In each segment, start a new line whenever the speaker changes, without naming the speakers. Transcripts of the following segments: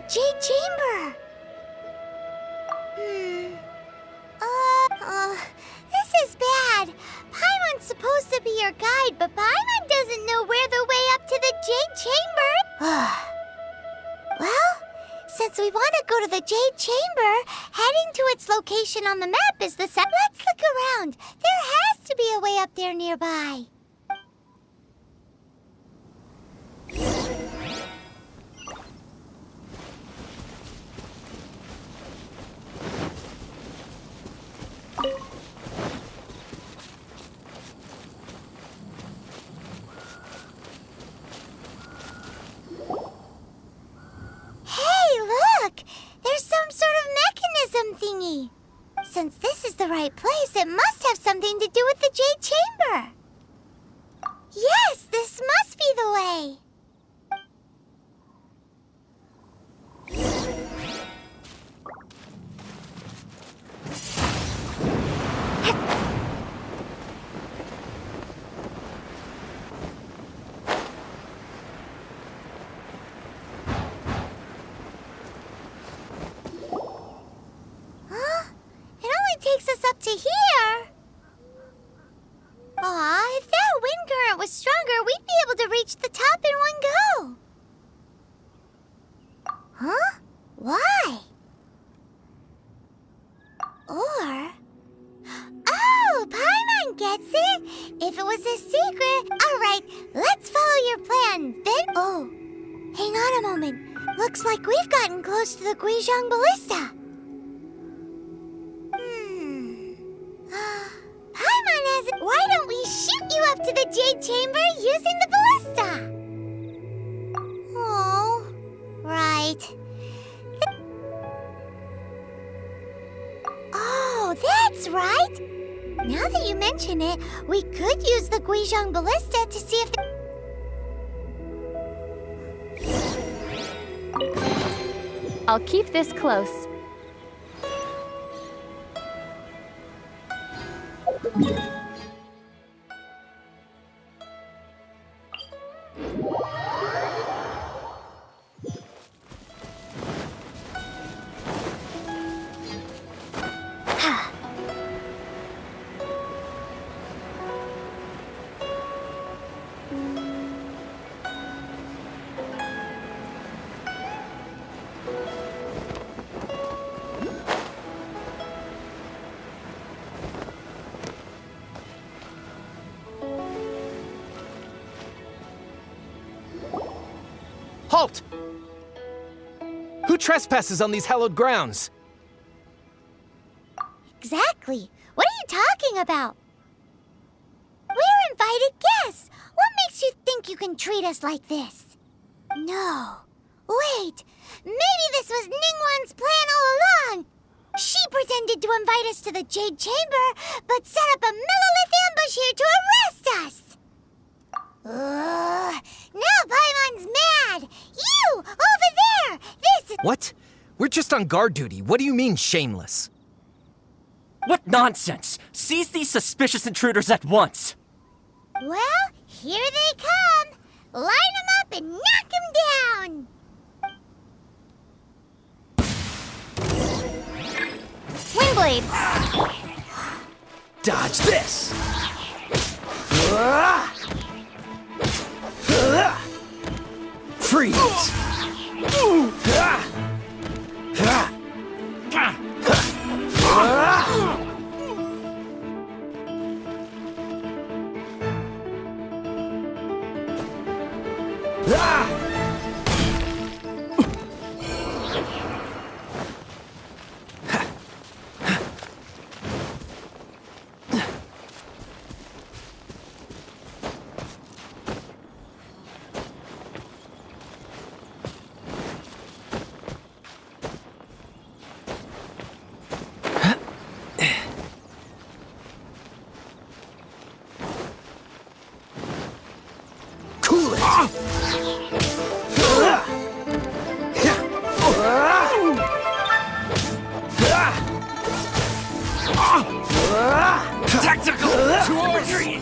Jade Chamber. This is bad. Paimon's supposed to be your guide, but Paimon doesn't know where the way up to the Jade Chamber. Well, since we want to go to the Jade Chamber, heading to its location on the map is the set. Let's look around. There has to be a way up there nearby. Thingy. Since this is the right place, it must have something to do with the Jade Chamber. Yes, this must be the way. Up to here. Aw, if that wind current was stronger, we'd be able to reach the top in one go. Huh? Why? Or... Oh, Paimon gets it. If it was a secret... Alright, let's follow your plan. Then... Oh, hang on a moment. Looks like we've gotten close to the Guizhong Ballista. Why don't we shoot you up to the Jade Chamber using the ballista? Oh, right. Oh, that's right. Now that you mention it, we could use the Guizhong Ballista to see if
I'll keep this close.
Halt! Who trespasses on these hallowed grounds?
Exactly. What are you talking about? We're invited guests. What makes you think you can treat us like this? No. Wait. Maybe this was Ningguo's plan all along. She pretended to invite us to the Jade Chamber, but set up a Millilith ambush here to arrest us. Now Paimon's mad! You! Over there! This is...
What? We're just on guard duty. What do you mean, shameless?
What nonsense! Seize these suspicious intruders at once!
Well, here they come! Line them up and knock them down!
Windblade!
Dodge this! Freeze!
Tactical! Retreat!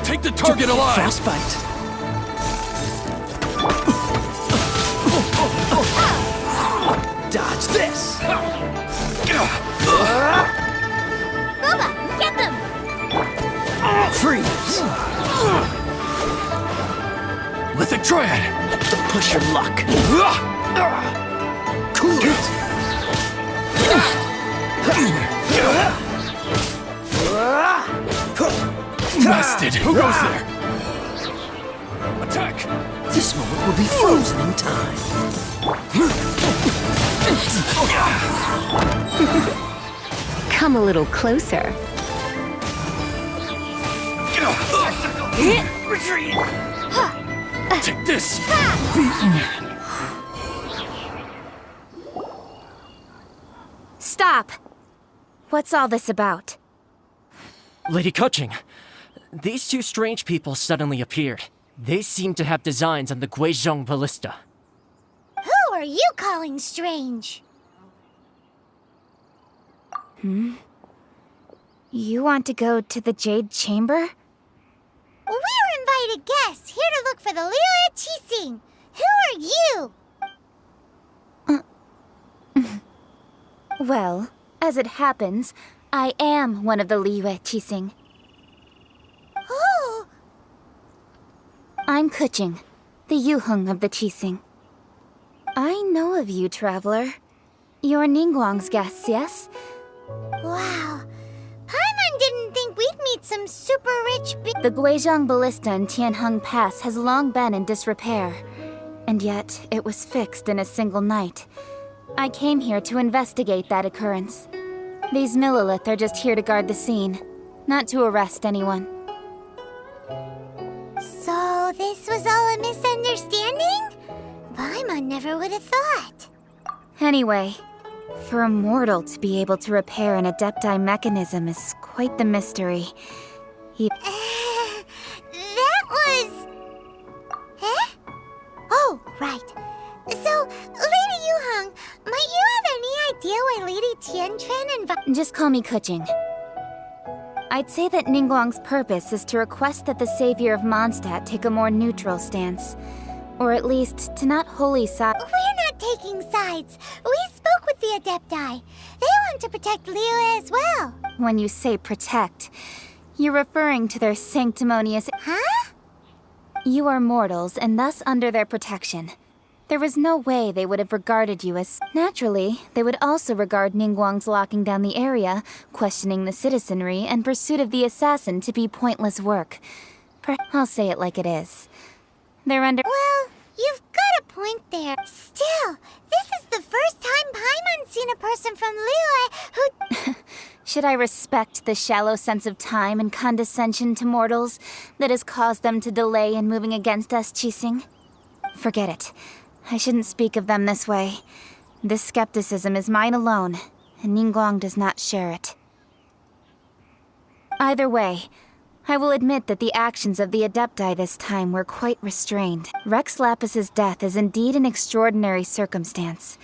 Take the target alive!
Fast bite.
Booba, get them!
Freeze! Lithic Triad! To push your luck. Cool it! Busted! Who goes there? Attack! This moment will be frozen in time.
Come a little closer.
Retreat! Take this!
Stop! What's all this about?
Lady Coaching, these two strange people suddenly appeared. They seem to have designs on the Guizhong ballista.
Who are you calling strange?
You want to go to the Jade Chamber?
We're invited guests here to look for the Liu Qixing. Who are you?
Well, as it happens, I am one of the Liu Qixing.
Oh,
I'm Kuching, the Yuheng of the Qixing. I know of you, traveler. You're Ningguang's guests, yes?
wow. Paimon didn't think we'd meet some super rich
The Guizhong Ballista in Tianheng Pass has long been in disrepair, and yet it was fixed in a single night. I came here to investigate that occurrence. These Millilith are just here to guard the scene, not to arrest anyone.
So this was all a misunderstanding? Paimon never would have thought.
Anyway, for a mortal to be able to repair an Adepti mechanism is quite the mystery.
That was... Eh? Oh, right. So, Lady Yuheng, might you have any idea why Lady Tianquan
Just call me Kuching. I'd say that Ningguang's purpose is to request that the savior of Mondstadt take a more neutral stance. Or at least, to not wholly side.
We're not taking sides. We spoke with the Adepti. They want to protect Liu as well.
When you say protect, you're referring to their sanctimonious...
Huh?
You are mortals, and thus under their protection. There was no way they would have regarded you as... Naturally, they would also regard Ningguang's locking down the area, questioning the citizenry, and pursuit of the assassin to be pointless work. I'll say it like it is. They're under...
Well, you've got a point there. Still, this is the first time Paimon's seen a person from Liu who...
Should I respect the shallow sense of time and condescension to mortals that has caused them to delay in moving against us, Qixing? Forget it. I shouldn't speak of them this way. This skepticism is mine alone, and Ningguang does not share it. Either way, I will admit that the actions of the Adepti this time were quite restrained. Rex Lapis's death is indeed an extraordinary circumstance.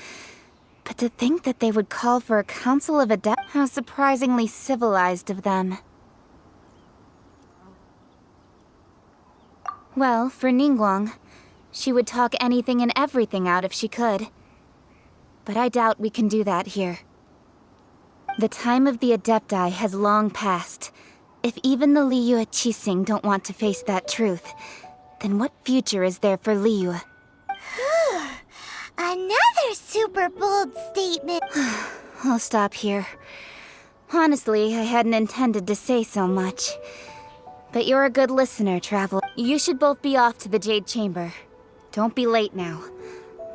But to think that they would call for a council of Adepti, how surprisingly civilized of them. Well, for Ningguang, she would talk anything and everything out if she could. But I doubt we can do that here. The time of the Adepti has long passed. If even the Liu Qixing don't want to face that truth, then what future is there for Liu?
Another super bold statement.
I'll stop here. Honestly, I hadn't intended to say so much. But you're a good listener, traveler. You should both be off to the Jade Chamber. Don't be late now.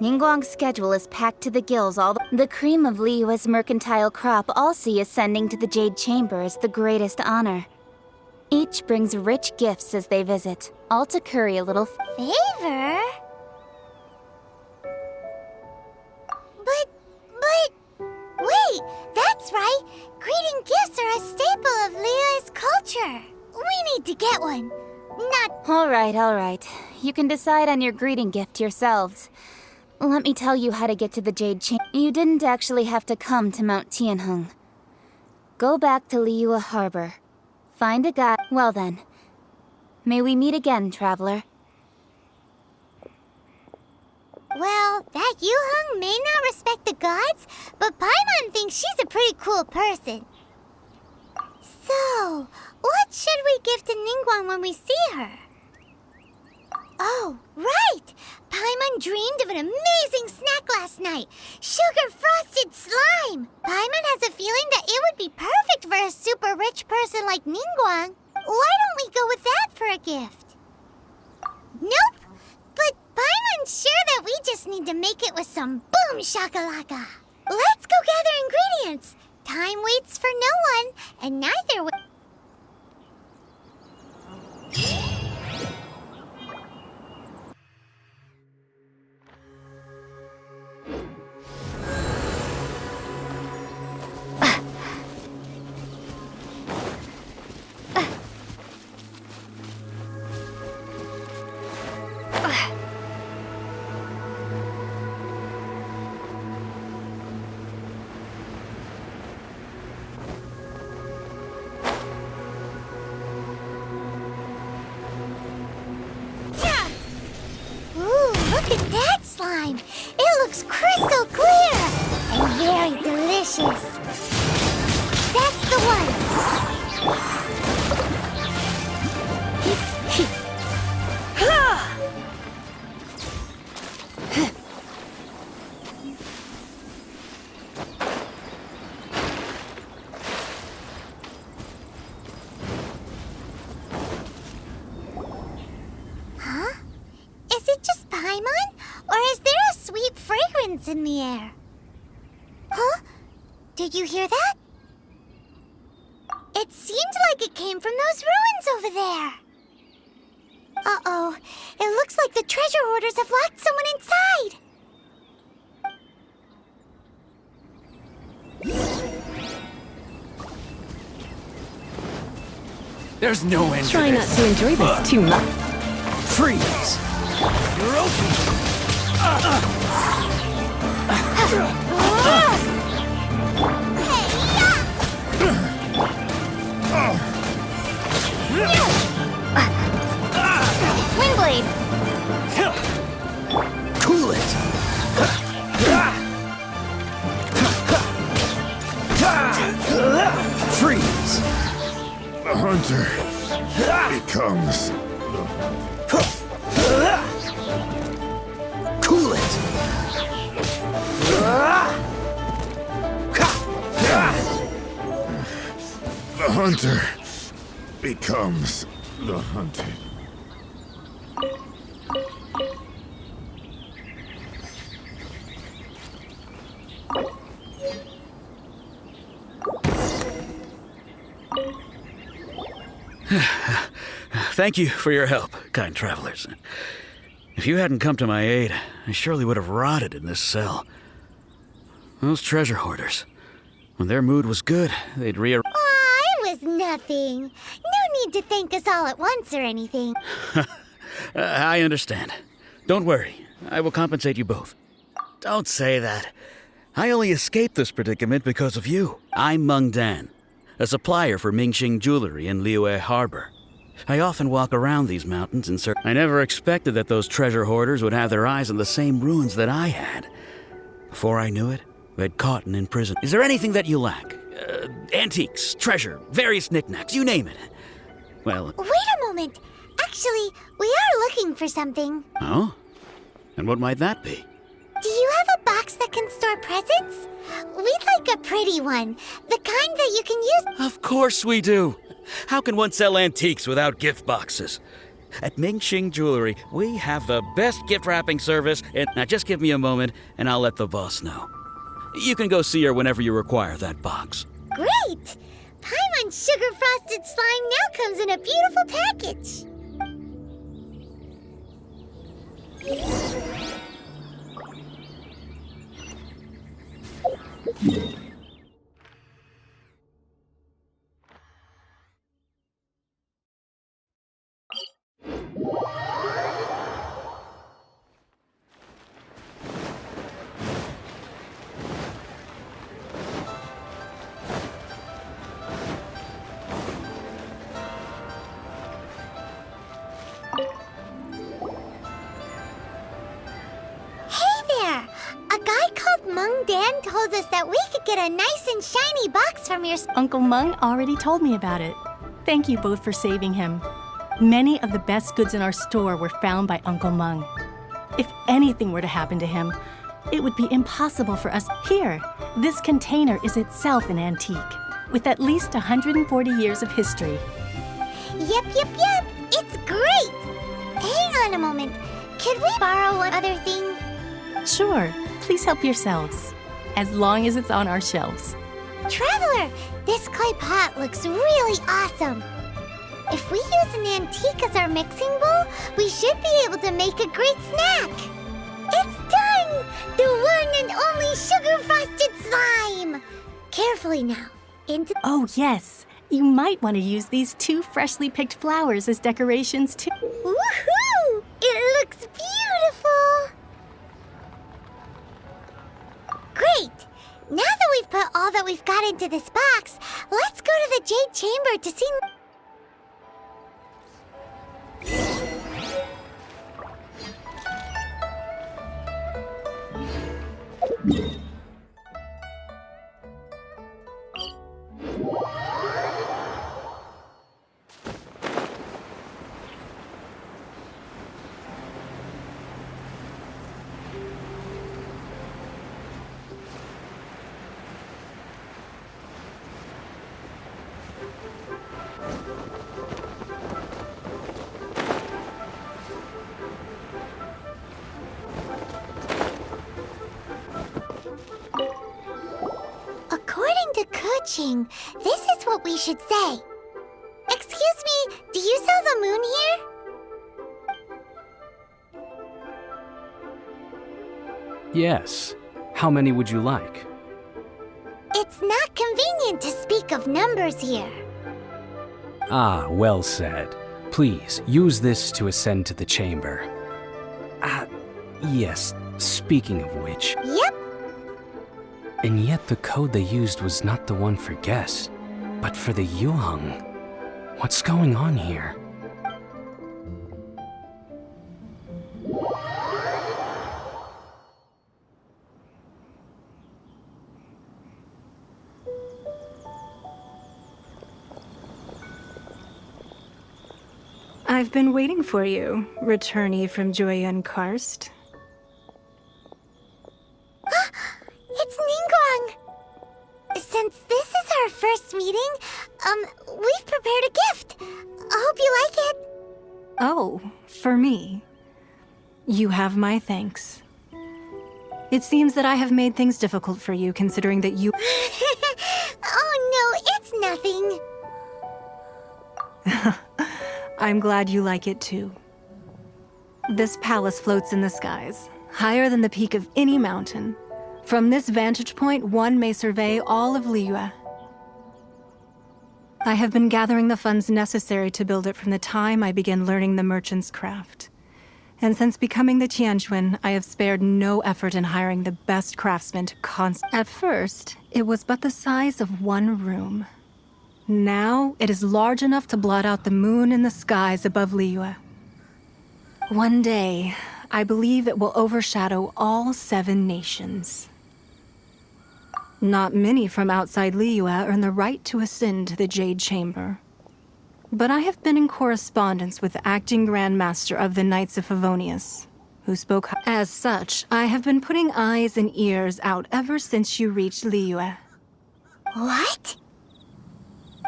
Ningguang's schedule is packed to the gills. The cream of Liyue's mercantile crop all see ascending to the Jade Chamber as the greatest honor. Each brings rich gifts as they visit, all to curry a little
Favor? Wait, that's right. Greeting gifts are a staple of Liu's culture. We need to get one.
All right. You can decide on your greeting gift yourselves. Let me tell you how to get to the Jade Chamber. You didn't actually have to come to Mount Tianheng. Go back to Liyue Harbor. Find a guide. Well then. May we meet again, traveler.
Well, that Yuheng may not respect the gods, but Paimon thinks she's a pretty cool person. So, what should we give to Ningguang when we see her? Oh, right! Paimon dreamed of an amazing snack last night. Sugar-frosted slime! Paimon has a feeling that it would be perfect for a super rich person like Ningguang. Why don't we go with that for a gift? Nope! But Paimon's sure that we just need to make it with some boom shakalaka. Let's go gather ingredients. Time waits for no one, and neither will... Look at that slime! It looks crystal clear! And very delicious! That's the one! Huh? Is it just Paimon? Or is there a sweet fragrance in the air? Huh? Did you hear that? It seemed like it came from those ruins over there. Uh-oh. It looks like the treasure hoarders have locked someone inside.
There's no end
Try
to
not
this.
to enjoy this too much.
Freeze! You're open!
Windblade!
Cool it! Freeze!
The hunter becomes
Cool it!
the hunter becomes the hunted.
Thank you for your help, kind travelers. If you hadn't come to my aid, I surely would have rotted in this cell. Those treasure hoarders, when their mood was good, they'd
Aw, it was nothing. No need to thank us all at once or anything.
I understand. Don't worry, I will compensate you both. Don't say that. I only escaped this predicament because of you. I'm Meng Dan, a supplier for Mingxing jewelry in Liyue Harbor. I often walk around these mountains and search. I never expected that those treasure hoarders would have their eyes on the same ruins that I had. Before I knew it, they'd caught and imprisoned. Is there anything that you lack? Antiques, treasure, various knickknacks, you name it. Well,
Wait a moment. Actually, we are looking for something.
oh? And what might that be?
Do you have a box that can store presents? We'd like a pretty one. The kind that you can use.
Of course we do. How can one sell antiques without gift boxes? At Mingxing Jewelry, we have the best gift wrapping service. And now just give me a moment, and I'll let the boss know. You can go see her whenever you require that box.
Great! Paimon's sugar-frosted slime now comes in a beautiful package. Hey, Dan told us that we could get a nice and shiny box from your...
Uncle Mung already told me about it. Thank you both for saving him. Many of the best goods in our store were found by Uncle Mung. If anything were to happen to him, it would be impossible for us. Here, this container is itself an antique, with at least 140 years of history.
Yep. It's great! Hang on a moment. Could we borrow one other thing?
Sure, please help yourselves, as long as it's on our shelves.
Traveler, this clay pot looks really awesome. If we use an antique as our mixing bowl, we should be able to make a great snack. It's done! The one and only sugar-frosted slime! Carefully now. Into...
Oh, yes. You might want to use these 2 freshly picked flowers as decorations, too.
Woohoo! It looks beautiful! Great! Now that we've put all that we've got into this box, let's go to the Jade Chamber to see... According to Kuching, this is what we should say. Excuse me, do you sell the moon here?
Yes. How many would you like?
It's not convenient to speak of numbers here.
Ah, well said. Please, use this to ascend to the chamber. Yes, speaking of which.
Yep.
And yet the code they used was not the one for guess, but for the Yuheng. What's going on here?
I've been waiting for you, returnee from Joyun Karst.
It's Ningguang! Since this is our first meeting, we've prepared a gift. I hope you like it.
Oh, for me. You have my thanks. It seems that I have made things difficult for you, considering that you...
Oh no, it's nothing.
I'm glad you like it too. This palace floats in the skies, higher than the peak of any mountain. From this vantage point, one may survey all of Liyue. I have been gathering the funds necessary to build it from the time I began learning the merchant's craft. And since becoming the Tianjuan, I have spared no effort in hiring the best craftsmen to At first, it was but the size of one room. Now, it is large enough to blot out the moon in the skies above Liyue. One day, I believe it will overshadow all 7 nations. Not many from outside Liyue earn the right to ascend to the Jade Chamber. But I have been in correspondence with the acting Grand Master of the Knights of Favonius, who spoke... As such, I have been putting eyes and ears out ever since you reached Liyue.
What?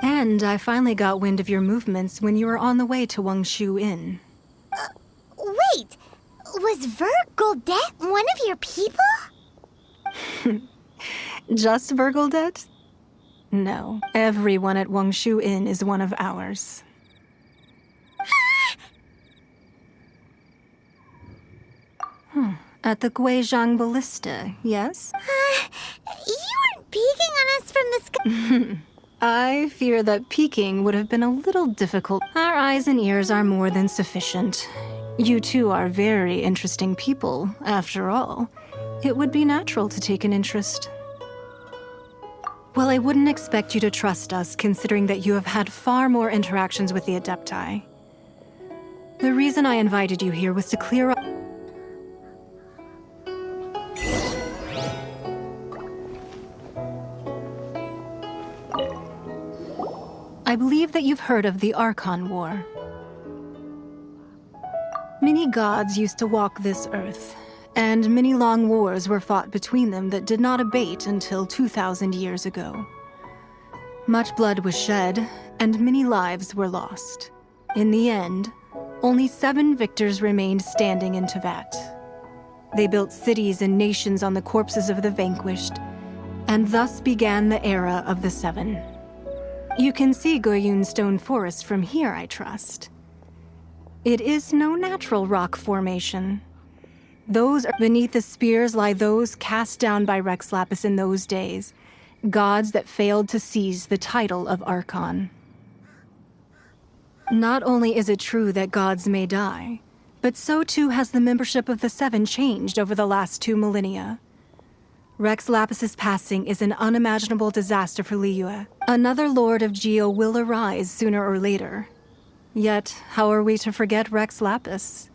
And I finally got wind of your movements when you were on the way to Wangshu Inn.
Wait! Was Vergoldet one of your people?
Just Vergoldet? No, everyone at Wangshu Inn is one of ours. At the Guizhang Ballista, yes?
You weren't peeking on us from the sky.
I fear that peeking would have been a little difficult. Our eyes and ears are more than sufficient. You two are very interesting people, after all. It would be natural to take an interest. Well, I wouldn't expect you to trust us, considering that you have had far more interactions with the Adepti. The reason I invited you here was to clear up... that you've heard of the Archon War. Many gods used to walk this earth, and many long wars were fought between them that did not abate until 2,000 years ago. Much blood was shed, and many lives were lost. In the end, only 7 victors remained standing in Tevat. They built cities and nations on the corpses of the vanquished, and thus began the era of the 7. You can see Goyun Stone Forest from here, I trust. It is no natural rock formation. Beneath the spears lie those cast down by Rex Lapis in those days, gods that failed to seize the title of Archon. Not only is it true that gods may die, but so too has the membership of the 7 changed over the last 2 millennia. Rex Lapis's passing is an unimaginable disaster for Liyue. Another Lord of Geo will arise sooner or later. Yet, how are we to forget Rex Lapis?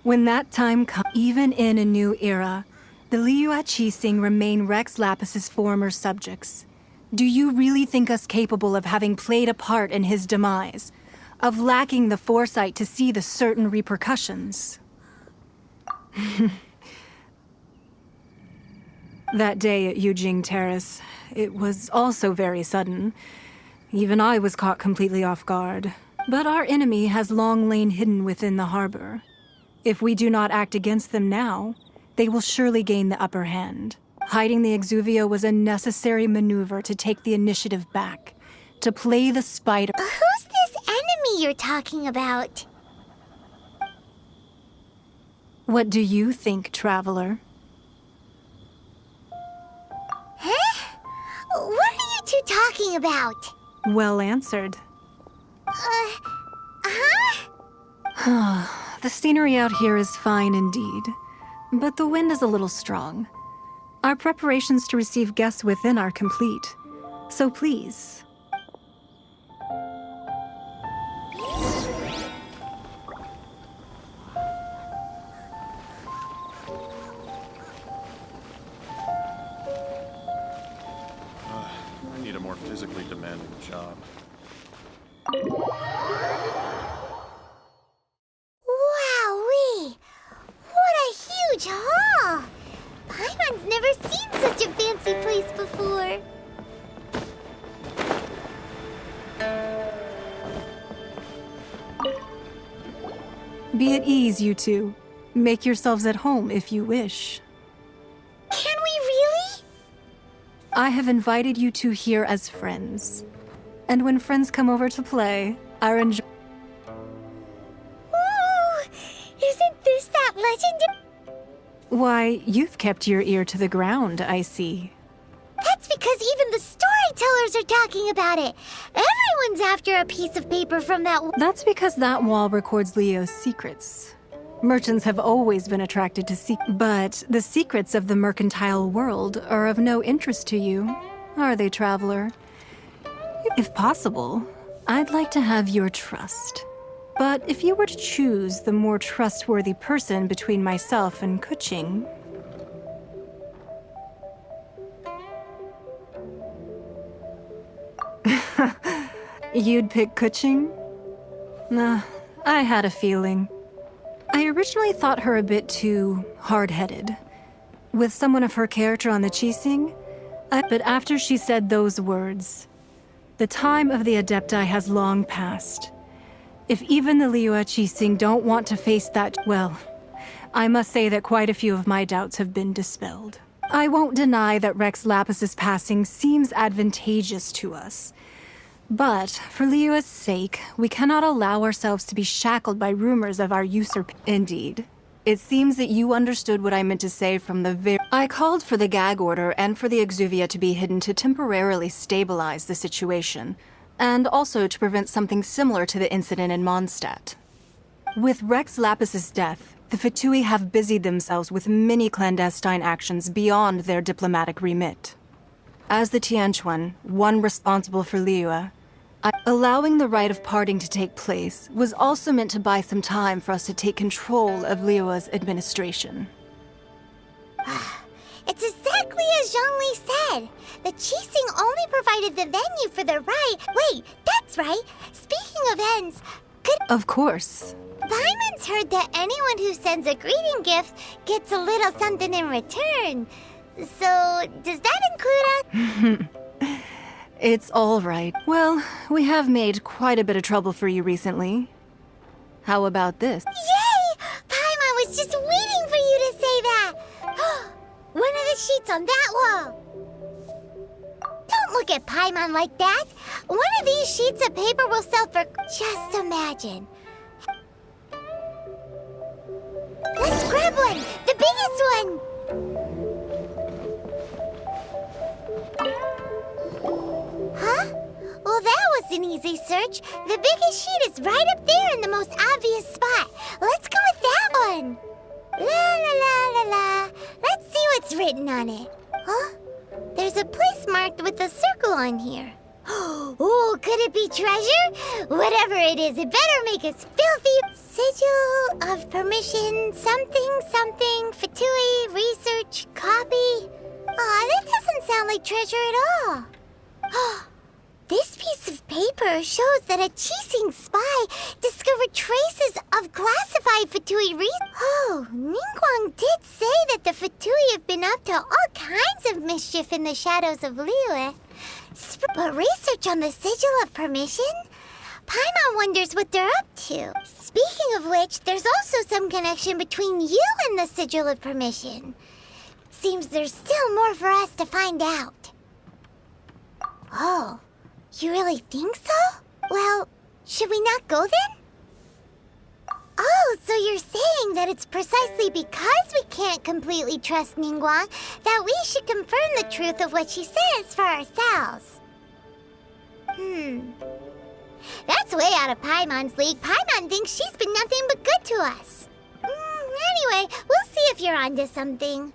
When that time comes, even in a new era, the Liyue Qixing remain Rex Lapis's former subjects. Do you really think us capable of having played a part in his demise? Of lacking the foresight to see the certain repercussions? That day at Yujing Terrace, it was also very sudden. Even I was caught completely off guard. But our enemy has long lain hidden within the harbor. If we do not act against them now, they will surely gain the upper hand. Hiding the Exuvio was a necessary maneuver to take the initiative back, to play the spider.
Who's this enemy you're talking about?
What do you think, traveler?
Huh? What are you two talking about?
Well answered. The scenery out here is fine indeed, but the wind is a little strong. Our preparations to receive guests within are complete, so please.
I need a more physically demanding job.
Wowee! What a huge hall! Paimon's never seen such a fancy place before.
Be at ease, you two. Make yourselves at home if you wish.
Can we really?
I have invited you two here as friends. And when friends come over to play, our enjoy.
Ooh! Isn't this that legendary?
Why, you've kept your ear to the ground, I see.
That's because even the storytellers are talking about it. Everyone's after a piece of paper from that.
That's because that wall records Leo's secrets. Merchants have always been attracted to but the secrets of the mercantile world are of no interest to you, are they, traveler? If possible, I'd like to have your trust. But if you were to choose the more trustworthy person between myself and Kuching... You'd pick Kuching? Nah, I had a feeling. I originally thought her a bit too hard-headed. With someone of her character on the Qixing, but after she said those words, the time of the Adepti has long passed. If even the Liyue Qixing don't want to face that, well, I must say that quite a few of my doubts have been dispelled. I won't deny that Rex Lapis's passing seems advantageous to us. But, for Liyue's sake, we cannot allow ourselves to be shackled by rumors of our usurpation. Indeed. It seems that you understood what I meant to say from the very... I called for the gag order and for the Exuvia to be hidden to temporarily stabilize the situation, and also to prevent something similar to the incident in Mondstadt. With Rex Lapis's death, the Fatui have busied themselves with many clandestine actions beyond their diplomatic remit. As the Tianquan, one responsible for Liyue, allowing the rite of parting to take place was also meant to buy some time for us to take control of Liyue's administration.
It's exactly exactly as Zhongli said. The Qixing only provided the venue for the rite. Wait, that's right. Speaking of ends,
Of course.
Paimon's heard that anyone who sends a greeting gift gets a little something in return. So, does that include us?
It's all right. Well, we have made quite a bit of trouble for you recently. How about this?
Yay! Paimon was just waiting for you to say that. One of the sheets on that wall. Don't look at Paimon like that. One of these sheets of paper will sell for... Just imagine. Let's grab one! The biggest one! Huh? Well, that was an easy search. The biggest sheet is right up there in the most obvious spot. Let's go with that one. La la la la la. Let's see what's written on it. Huh? There's a place marked with a circle on here. Oh, could it be treasure? Whatever it is, it better make us filthy. Sigil of permission, something, something, Fatui, research, copy. Aw, that doesn't sound like treasure at all. This piece of paper shows that a Qixing spy discovered traces of classified Fatui Oh, Ningguang did say that the Fatui have been up to all kinds of mischief in the shadows of Liyue. But research on the Sigil of Permission? Paimon wonders what they're up to. Speaking of which, there's also some connection between you and the Sigil of Permission. Seems there's still more for us to find out. Oh, you really think so? Well, should we not go then? Oh, so you're saying that it's precisely because we can't completely trust Ningguang that we should confirm the truth of what she says for ourselves. That's way out of Paimon's league. Paimon thinks she's been nothing but good to us. Anyway, we'll see if you're onto something.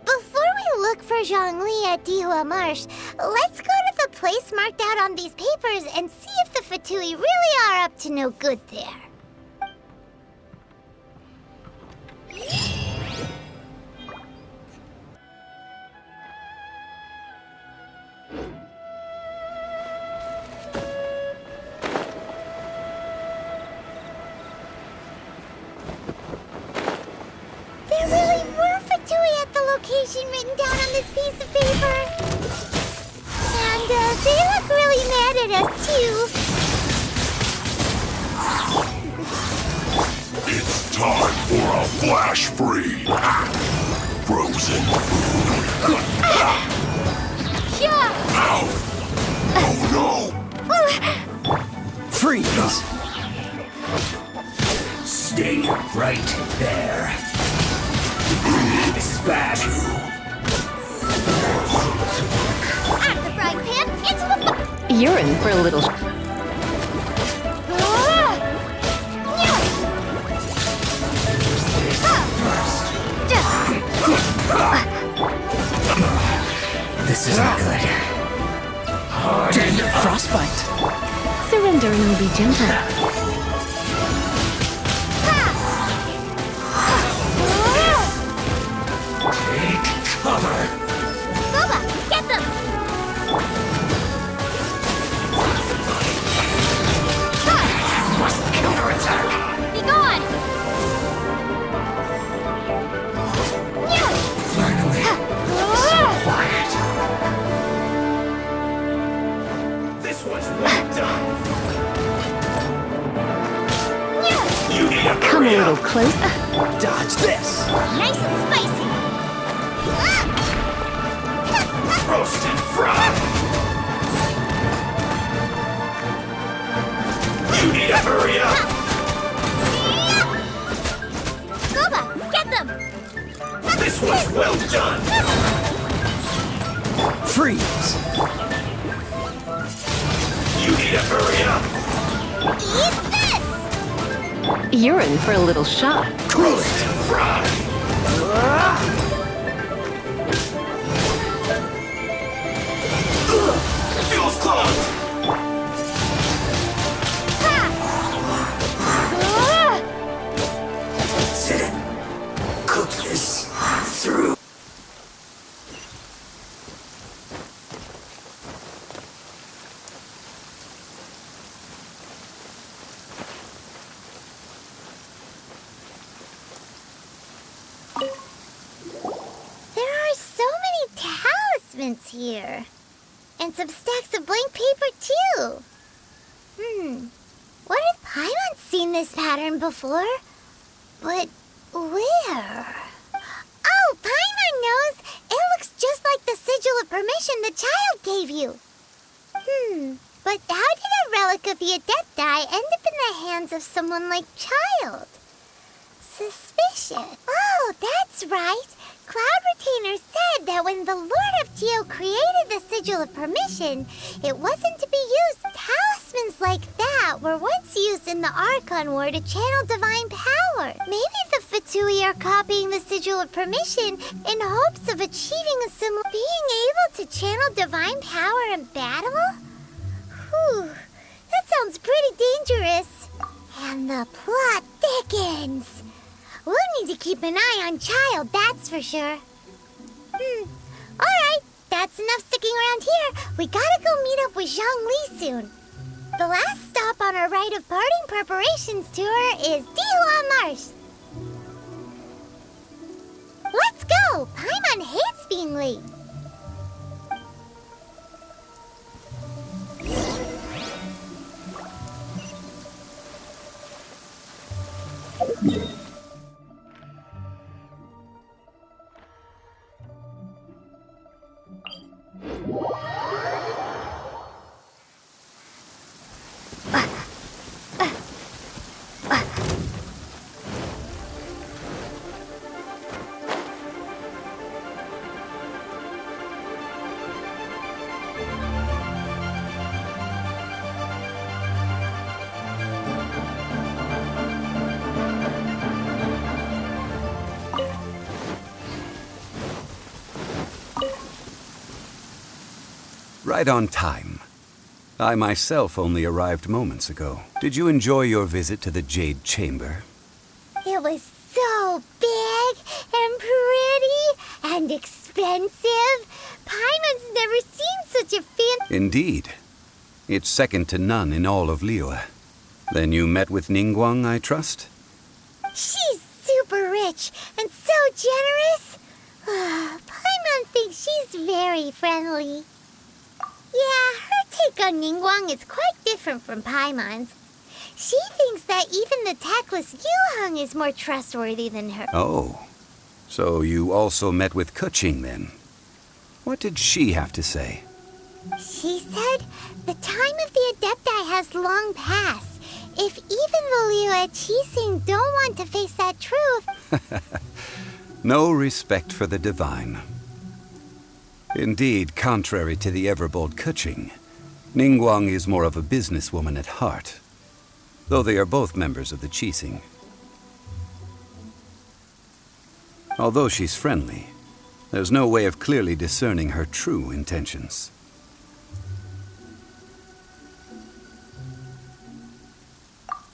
Before we look for Zhongli at Dihua Marsh, let's go to the place marked out on these papers and see if the Fatui really are up to no good there. There really were Fatui at the location written down on this piece of paper. And they look really mad at us, too.
It's time for a flash free. Frozen food. Ow! Oh no!
Freeze! Stay right there. This is bad.
Out of the frying pan, into the...
You're in for a little...
This isn't good. Hardened
Frostbite. Surrendering will be gentle.
Take cover.
Boba, get them!
Must counterattack.
Be gone!
Finally. So quiet. This one's well done. You need to
Come a little closer.
dodge this.
Nice and spicy!
Roast and fry. You need to hurry up.
Boba, get them!
This one's well done.
Freeze!
You need to hurry up.
Eat this!
You're in for a little shock.
Roast and fry. Feels close. Cook this through.
parchments here. And some stacks of blank paper, too. Where have Paimon seen this pattern before? But where? Oh, Paimon knows! It looks just like the sigil of permission the child gave you. But how did a relic of the Adepti end up in the hands of someone like Child? Suspicious. Oh, that's right. Cloud Retainer said that when the Lord of Geo created the Sigil of Permission, it wasn't to be used. Talismans like that were once used in the Archon War to channel divine power. Maybe the Fatui are copying the Sigil of Permission in hopes of achieving a similar... Being able to channel divine power in battle? Whew, that sounds pretty dangerous. And the plot thickens. We'll need to keep an eye on Child, that's for sure. Alright, that's enough sticking around here. We gotta go meet up with Zhongli soon. The last stop on our rite of parting preparations tour is Dihua Marsh. Let's go! Paimon hates being late.
Right on time. I myself only arrived moments ago. Did you enjoy your visit to the Jade Chamber?
It was so big and pretty and expensive. Paimon's never seen such a
Indeed. It's second to none in all of Liyue. Then you met with Ningguang, I trust?
She's super rich and so generous. Paimon thinks she's very friendly. Yeah, her take on Ningguang is quite different from Paimon's. She thinks that even the tactless Yuheng is more trustworthy than her.
Oh, so you also met with Keqing then? What did she have to say?
She said the time of the Adepti has long passed. If even the Liyue Qixing don't want to face that truth...
No respect for the divine. Indeed, contrary to the ever-bold Keqing, Ningguang is more of a businesswoman at heart, though they are both members of the Qixing. Although she's friendly, there's no way of clearly discerning her true intentions.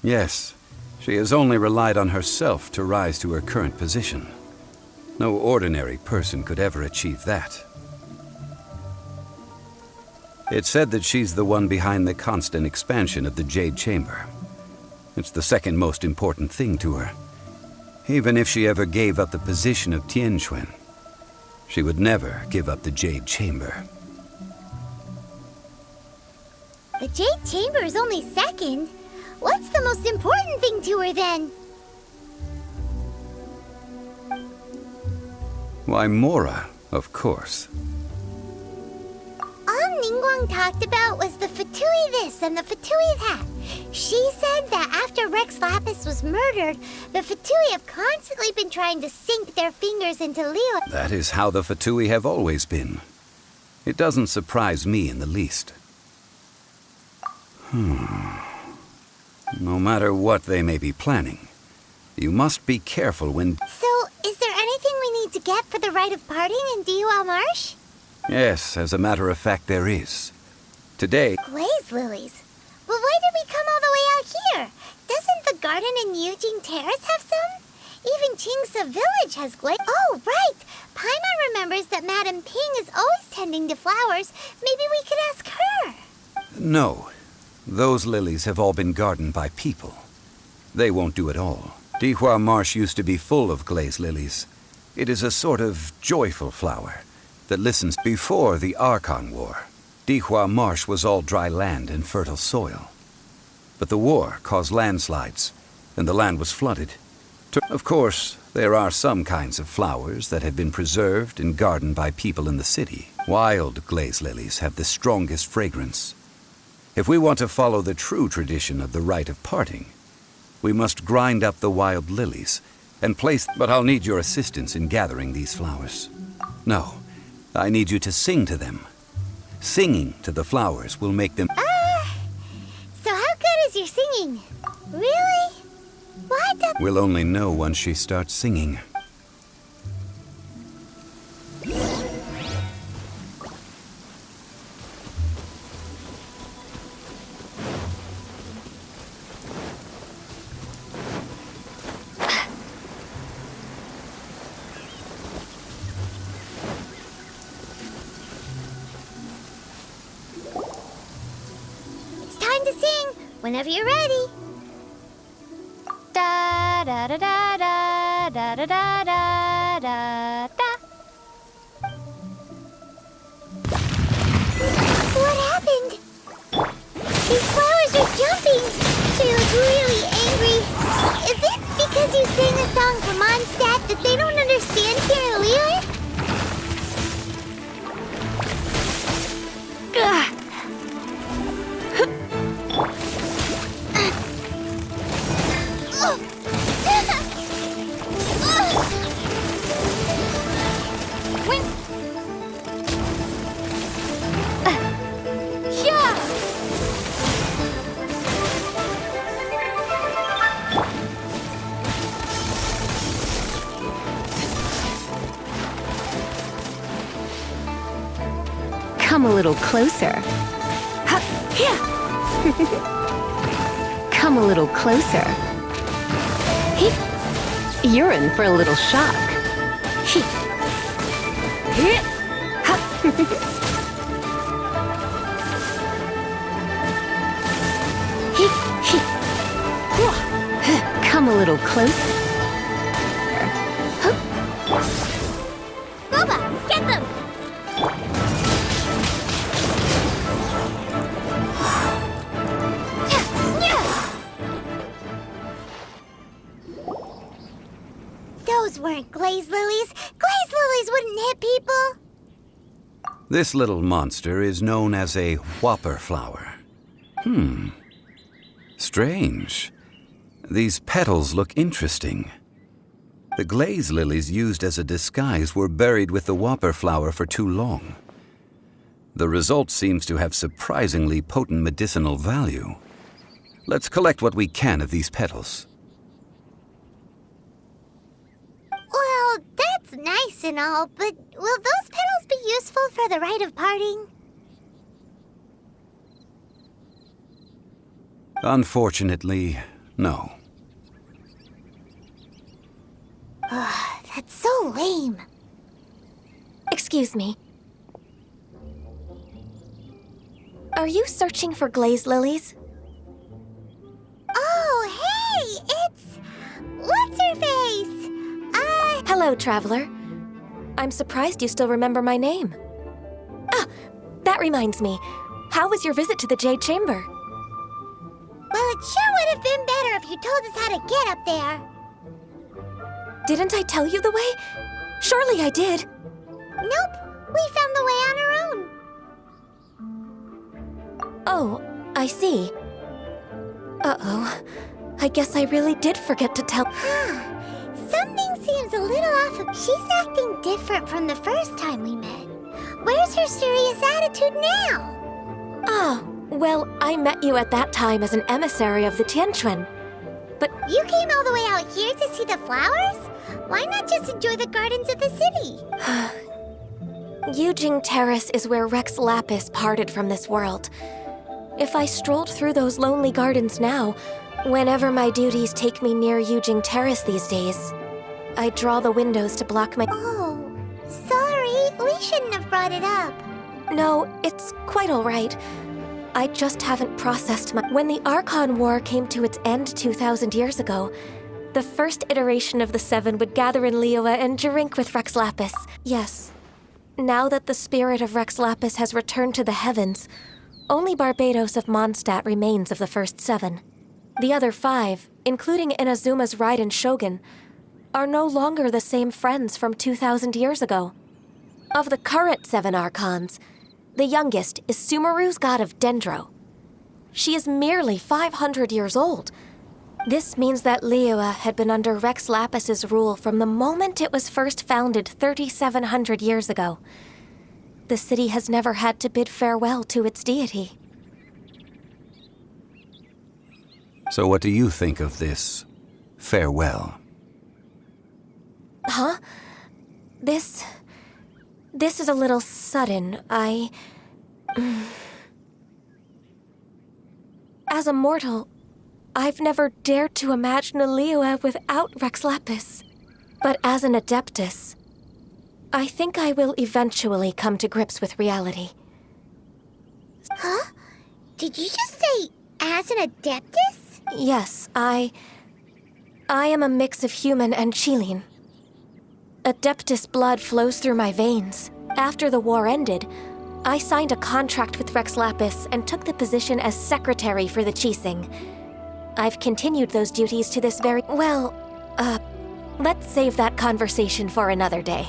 Yes, she has only relied on herself to rise to her current position. No ordinary person could ever achieve that. It's said that she's the one behind the constant expansion of the Jade Chamber. It's the second most important thing to her. Even if she ever gave up the position of Tianquan, she would never give up the Jade Chamber.
The Jade Chamber is only second. What's the most important thing to her then?
Why, Mora, of course.
All Ningguang talked about was the Fatui this and the Fatui that. She said that after Rex Lapis was murdered, the Fatui have constantly been trying to sink their fingers into Liyue.
That is how the Fatui have always been. It doesn't surprise me in the least. No matter what they may be planning, you must be careful when...
So, is there anything we need to get for the rite of parting in Dihua Marsh?
Yes, as a matter of fact, there is. Today...
Glaze lilies? But why did we come all the way out here? Doesn't the garden in Yujing Terrace have some? Even Qingse Village has glaze... Oh, right! Paimon remembers that Madame Ping is always tending to flowers. Maybe we could ask her.
No. Those lilies have all been gardened by people. They won't do it all. Dihua Marsh used to be full of glaze lilies. It is a sort of joyful flower, that listens. Before the Archon War, Dihua Marsh was all dry land and fertile soil. But the war caused landslides, and the land was flooded. Of course, there are some kinds of flowers that have been preserved and gardened by people in the city. Wild glaze lilies have the strongest fragrance. If we want to follow the true tradition of the rite of parting, we must grind up the wild lilies and place... But I'll need your assistance in gathering these flowers. No, I need you to sing to them. Singing to the flowers will make them...
So how good is your singing? Really? What?
We'll only know once she starts singing.
It's time to sing whenever you're ready. Da da da da da da da da da da da. What happened? These flowers are jumping. They look really angry. Is it because you sang a song for Mondstadt that they don't understand here, Leela?
Come a little closer. Come a little closer. You're in for a little shock. Come a little closer.
Boba, get them! Those weren't glaze lilies. Glaze lilies wouldn't hit people.
This little monster is known as a whopper flower. Strange. These petals look interesting. The glaze lilies used as a disguise were buried with the whopper flower for too long. The result seems to have surprisingly potent medicinal value. Let's collect what we can of these petals.
Well, that's nice and all, but will those petals be useful for the rite of parting?
Unfortunately, no.
That's so lame.
Excuse me. Are you searching for glaze lilies?
Oh, hey! It's... What's-her-face?
Hello, traveler. I'm surprised you still remember my name. Ah, that reminds me. How was your visit to the Jade Chamber?
Well, it sure would have been better if you told us how to get up there.
Didn't I tell you the way? Surely I did.
Nope. We found the way on our own.
Oh, I see. Uh-oh. I guess I really did forget to tell...
Something seems a little off. She's acting different from the first time we met. Where's her serious attitude now?
Ah, well, I met you at that time as an emissary of the Tianquan. But...
You came all the way out here to see the flowers? Why not just enjoy the gardens of the city?
Yujing Terrace is where Rex Lapis parted from this world. If I strolled through those lonely gardens now, whenever my duties take me near Yujing Terrace these days, I draw the windows to block my...
Oh, sorry. We shouldn't have brought it up.
No, it's quite all right. I just haven't processed my... When the Archon War came to its end 2,000 years ago, the first iteration of the Seven would gather in Liyue and drink with Rex Lapis. Yes, Now that the spirit of Rex Lapis has returned to the heavens, only Barbados of Mondstadt remains of the first 7. The other 5, including Inazuma's Raiden Shogun, are no longer the same friends from 2,000 years ago. Of the current 7 Archons, the youngest is Sumeru's god of Dendro. She is merely 500 years old. This means that Liyue had been under Rex Lapis's rule from the moment it was first founded 3,700 years ago. The city has never had to bid farewell to its deity.
So what do you think of this farewell?
Huh? This is a little sudden. As a mortal, I've never dared to imagine a Liyue without Rex Lapis. But as an Adeptus, I think I will eventually come to grips with reality.
Huh? Did you just say, as an Adeptus?
Yes, I am a mix of human and Chilean. Adeptus blood flows through my veins. After the war ended, I signed a contract with Rex Lapis and took the position as secretary for the Qixing. I've continued those duties to this very... let's save that conversation for another day.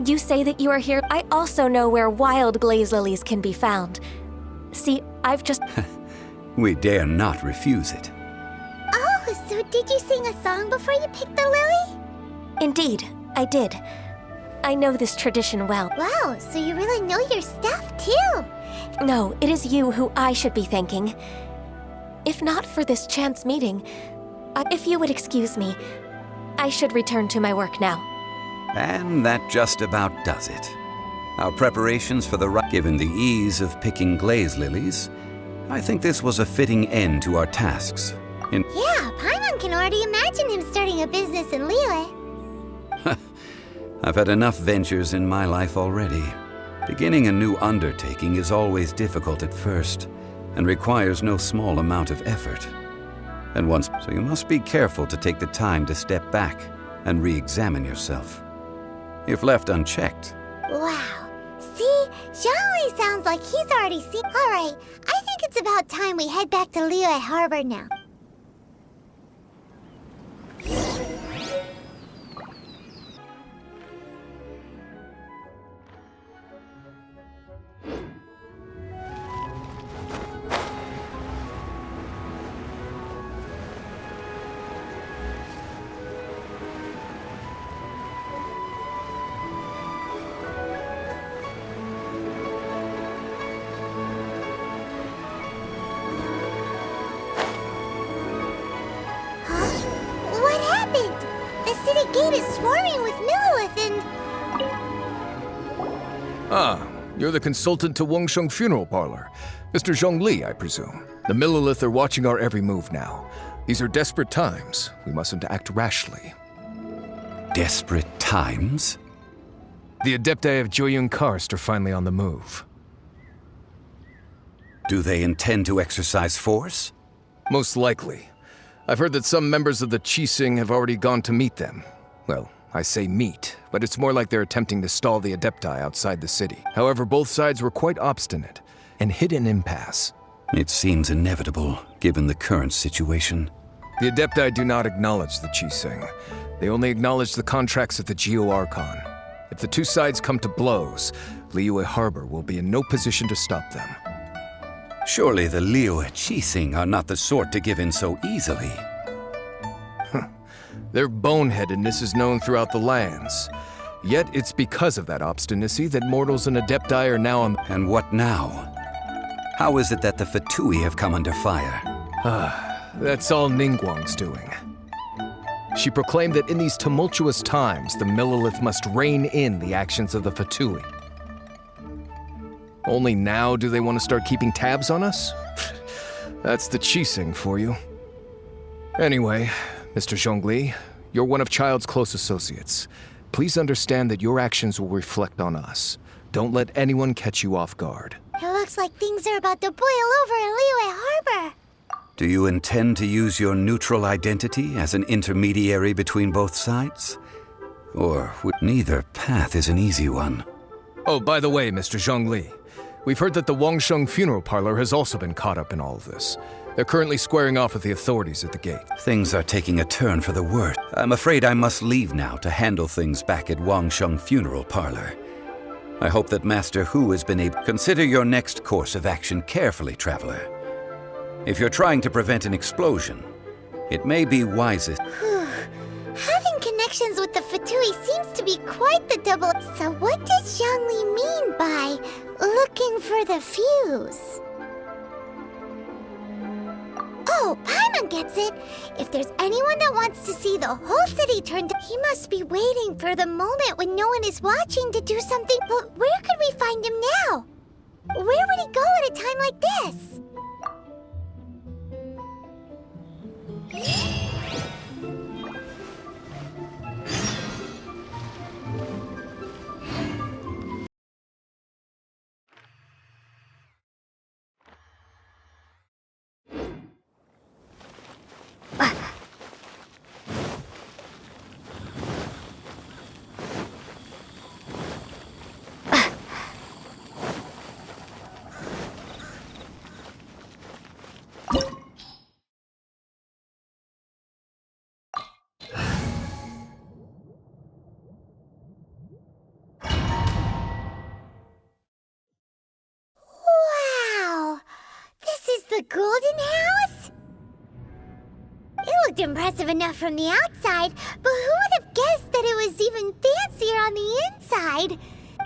You say that you are here. I also know where wild glaze lilies can be found. See, I've just...
We dare not refuse it.
Oh, so did you sing a song before you picked the lily?
Indeed, I did. I know this tradition well.
Wow, so you really know your stuff, too.
No, it is you who I should be thanking. If not for this chance meeting, if you would excuse me, I should return to my work now.
And that just about does it. Our preparations for the given the ease of picking glaze lilies, I think this was a fitting end to our tasks.
Yeah, Paimon can already imagine him starting a business in Liyue.
I've had enough ventures in my life already. Beginning a new undertaking is always difficult at first, and requires no small amount of effort. So you must be careful to take the time to step back and re-examine yourself. If left unchecked...
Wow. See? Zhongli sounds like he's already seen... Alright, I think it's about time we head back to Liyue Harbor now.
You're the consultant to Wengsheng Funeral Parlor. Mr. Zhongli, I presume. The Millelith are watching our every move now. These are desperate times. We mustn't act rashly.
Desperate times?
The Adepti of Joyun Karst are finally on the move.
Do they intend to exercise force?
Most likely. I've heard that some members of the Qixing have already gone to meet them. Well, I say meet, but it's more like they're attempting to stall the Adepti outside the city. However, both sides were quite obstinate and hit an impasse.
It seems inevitable, given the current situation.
The Adepti do not acknowledge the Qixing. They only acknowledge the contracts of the Geo Archon. If the two sides come to blows, Liyue Harbor will be in no position to stop them.
Surely the Liyue Qixing are not the sort to give in so easily.
Their boneheadedness is known throughout the lands. Yet it's because of that obstinacy that mortals and Adepti are now on...
And what now? How is it that the Fatui have come under fire?
That's all Ningguang's doing. She proclaimed that in these tumultuous times, the Millelith must rein in the actions of the Fatui. Only now do they want to start keeping tabs on us? That's the Qixing for you. Anyway, Mr. Zhongli, you're one of Child's close associates. Please understand that your actions will reflect on us. Don't let anyone catch you off guard.
It looks like things are about to boil over in Liyue Harbor.
Do you intend to use your neutral identity as an intermediary between both sides? Or neither path is an easy one.
Oh, by the way, Mr. Zhongli, we've heard that the Wangsheng funeral parlor has also been caught up in all of this. They're currently squaring off with the authorities at the gate.
Things are taking a turn for the worse. I'm afraid I must leave now to handle things back at Wangsheng funeral parlor. I hope that Master Hu has been able to consider your next course of action carefully, traveler. If you're trying to prevent an explosion, it may be wisest.
Having connections with the Fatui seems to be quite the double. So what does Zhongli mean by looking for the fuse? Oh, Paimon gets it. If there's anyone that wants to see the whole city turned, he must be waiting for the moment when no one is watching to do something. But where could we find him now? Where would he go at a time like this? The golden house? It looked impressive enough from the outside, but who would have guessed that it was even fancier on the inside?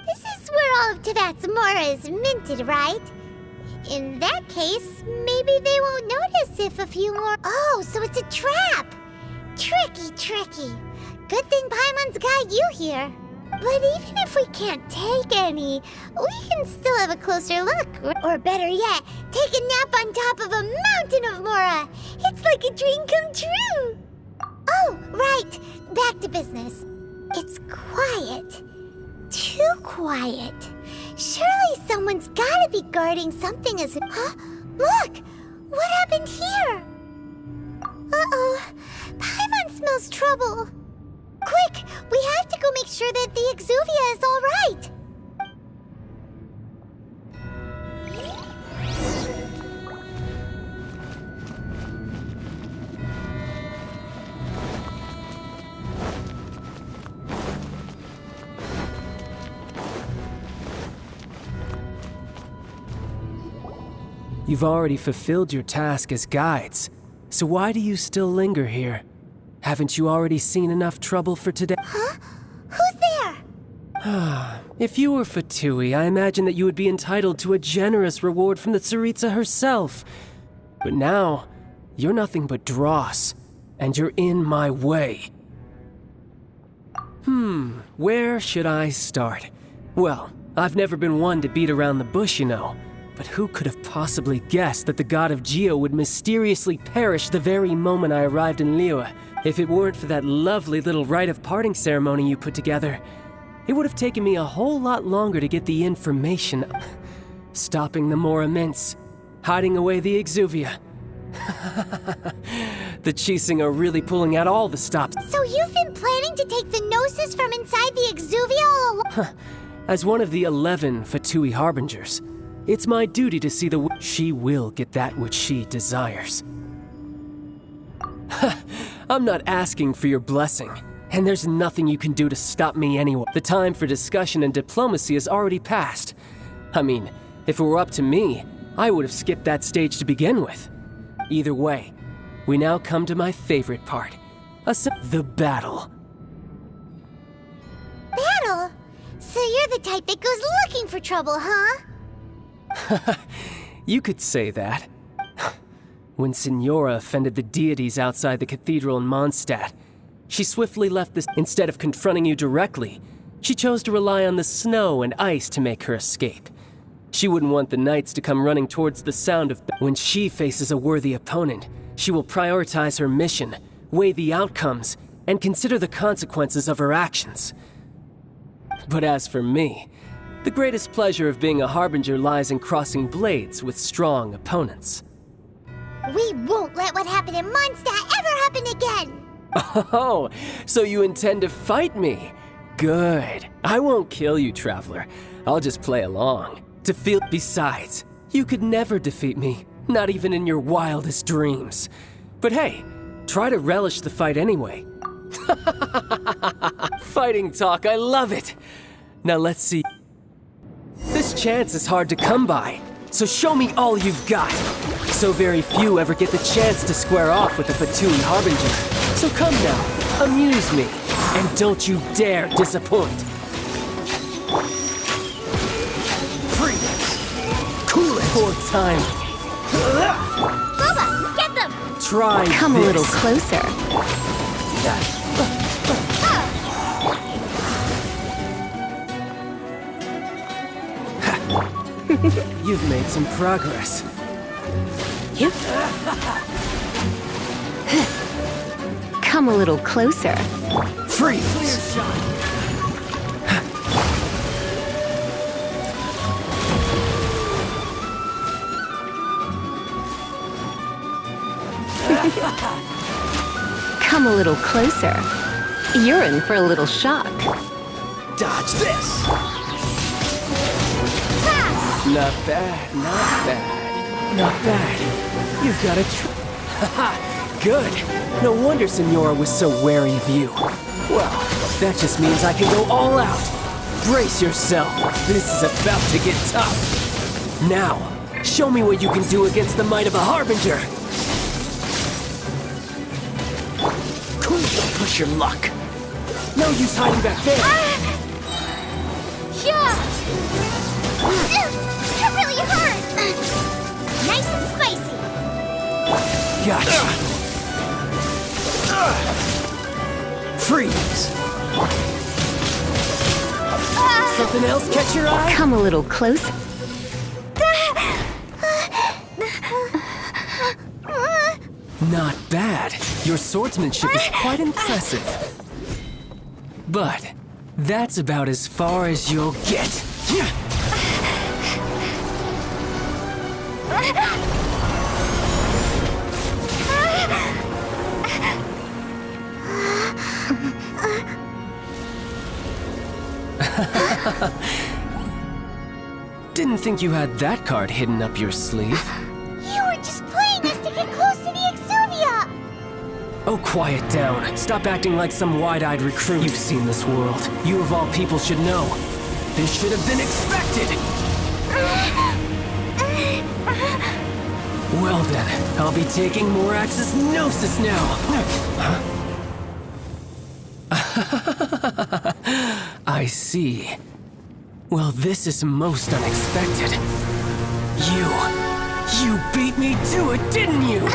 This is where all of Teyvat's mora is minted, right? In that case, maybe they won't notice if a few more... Oh, so it's a trap! Tricky, tricky. Good thing Paimon's got you here. But even if we can't take any, we can still have a closer look. Or better yet, take a nap on top of a mountain of mora. It's like a dream come true. Oh, right. Back to business. It's quiet. Too quiet. Surely someone's gotta be guarding something as... Huh? Look! What happened here? Uh-oh. Paimon smells trouble. Quick! We have to go make sure that the Exuvia is all right!
You've already fulfilled your task as guides, so why do you still linger here? Haven't you already seen enough trouble for today?
Huh? Who's there?
If you were Fatui, I imagine that you would be entitled to a generous reward from the Tsaritsa herself. But now, you're nothing but dross, and you're in my way. Where should I start? Well, I've never been one to beat around the bush, you know. But who could have possibly guessed that the god of Giro would mysteriously perish the very moment I arrived in Liyue? If it weren't for that lovely little rite of parting ceremony you put together, it would have taken me a whole lot longer to get the information. Stopping the Mora Mints, hiding away the Exuvia. The Qixing are really pulling out all the stops.
So you've been planning to take the Gnosis from inside the Exuvia all along?
As one of the 11 Fatui Harbingers, it's my duty to see she will get that which she desires. I'm not asking for your blessing, and there's nothing you can do to stop me anyway. The time for discussion and diplomacy has already passed. I mean, if it were up to me, I would have skipped that stage to begin with. Either way, we now come to my favorite part. The battle.
Battle? So you're the type that goes looking for trouble, huh?
You could say that. When Signora offended the deities outside the cathedral in Mondstadt, she swiftly left this. Instead of confronting you directly, she chose to rely on the snow and ice to make her escape. She wouldn't want the knights to come running towards the sound of... When she faces a worthy opponent, she will prioritize her mission, weigh the outcomes, and consider the consequences of her actions. But as for me, the greatest pleasure of being a harbinger lies in crossing blades with strong opponents.
We won't let what happened in Mondstadt ever happen again!
Oh, so you intend to fight me? Good. I won't kill you, Traveler. I'll just play along. To feel. Besides, you could never defeat me, not even in your wildest dreams. But hey, try to relish the fight anyway. Fighting talk, I love it. Now let's see. This chance is hard to come by, so show me all you've got. So very few ever get the chance to square off with the Fatui Harbinger. So come now, amuse me, and don't you dare disappoint. Freeze! Cool it! Poor timing.
Boba, get them!
Try
Come
this.
a little closer.
You've made some progress.
Yep. Come a little closer.
Freeze! Clear shot.
Come a little closer. You're in for a little shock.
Dodge this! Not bad, not bad, not bad. You've got a Haha, good. No wonder Senora was so wary of you. Well, that just means I can go all out. Brace yourself. This is about to get tough. Now, show me what you can do against the might of a Harbinger. Cool, don't push your luck. No use hiding back there.
Yeah! That really hurt! Nice and spicy!
Gotcha. Freeze! Something else catch your eye?
Come a little closer.
Not bad. Your swordsmanship is quite impressive. But that's about as far as you'll get. Didn't think you had that card hidden up your sleeve.
You were just playing us to get close to the Exuvia!
Oh, quiet down. Stop acting like some wide-eyed recruit. You've seen this world. You of all people should know. This should have been expected! Well then, I'll be taking more Axis Gnosis now! I see. Well, this is most unexpected. You beat me to it, didn't you?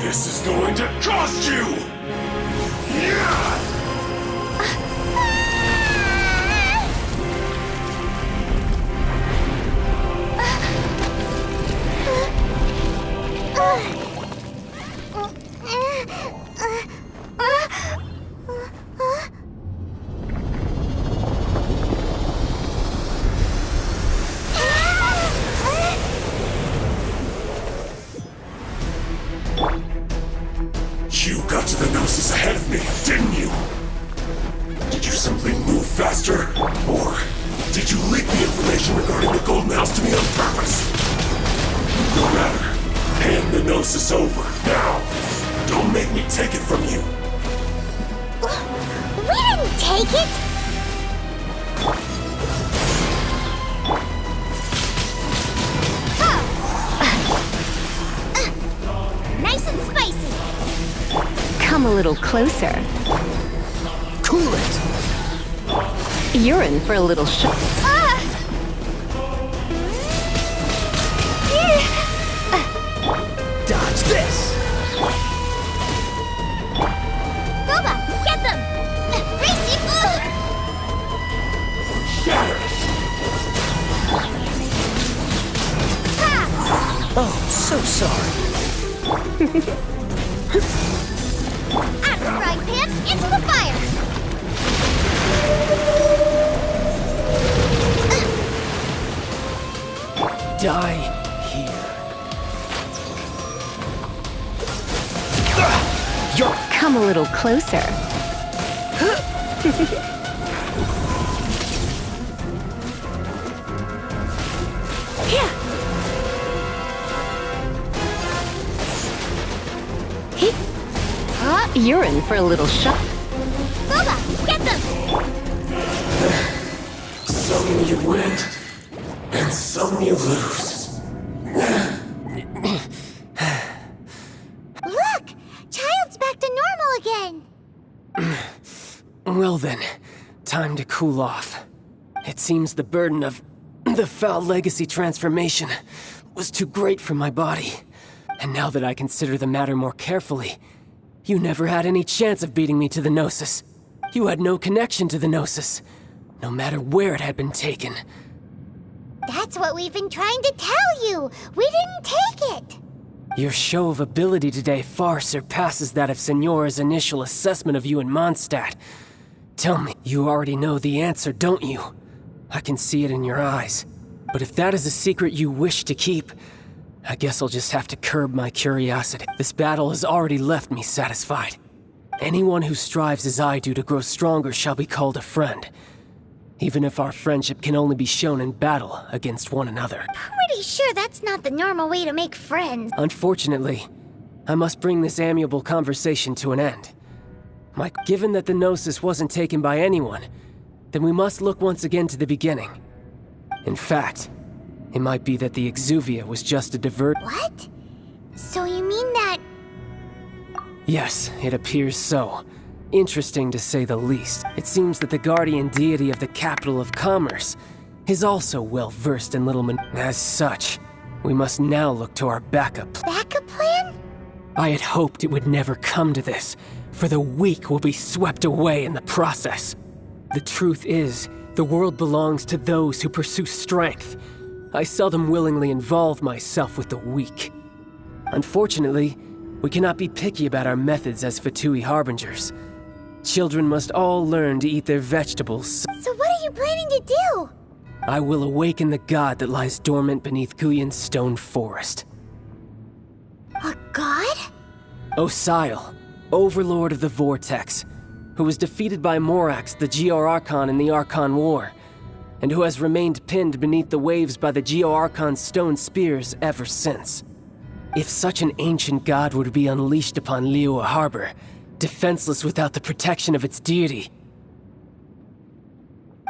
This is going to cost you! You got to the Gnosis ahead of me, didn't you? Did you simply move faster? Or did you leak the information regarding the Golden House to me on purpose? No matter. Hand the Gnosis over, now. Don't make me take it from you.
We didn't take it! Nice and spicy!
Come a little closer.
Cool it!
You're in for a little shock.
Dodge this!
Boba, get them! Racy! Out of the frying pan, into the fire!
Die here.
Come a little closer. You're in for a little shock.
Boba, get them!
Some you win, and some you lose.
Look! Child's back to normal again!
Well then, time to cool off. It seems the burden of the foul legacy transformation was too great for my body. And now that I consider the matter more carefully, you never had any chance of beating me to the Gnosis. You had no connection to the Gnosis, no matter where it had been taken.
That's what we've been trying to tell you! We didn't take it!
Your show of ability today far surpasses that of Signora's initial assessment of you in Mondstadt. Tell me, you already know the answer, don't you? I can see it in your eyes. But if that is a secret you wish to keep, I guess I'll just have to curb my curiosity. This battle has already left me satisfied. Anyone who strives as I do to grow stronger shall be called a friend, even if our friendship can only be shown in battle against one another.
Pretty sure that's not the normal way to make friends.
Unfortunately, I must bring this amiable conversation to an end. Given that the Gnosis wasn't taken by anyone, then we must look once again to the beginning. In fact, it might be that the Exuvia was just a
What? So you mean that...
Yes, it appears so. Interesting to say the least. It seems that the guardian deity of the capital of commerce is also well versed in little As such, we must now look to our backup
plan?
I had hoped it would never come to this, for the weak will be swept away in the process. The truth is, the world belongs to those who pursue strength. I seldom willingly involve myself with the weak. Unfortunately, we cannot be picky about our methods as Fatui harbingers. Children must all learn to eat their vegetables.
So what are you planning to do?
I will awaken the god that lies dormant beneath Guyon's stone forest.
A god?
Osile, overlord of the Vortex, who was defeated by Morax, the Geo-Archon in the Archon War, and who has remained pinned beneath the waves by the Geo-Archon's stone spears ever since. If such an ancient god were to be unleashed upon Liyue Harbor, defenseless without the protection of its deity,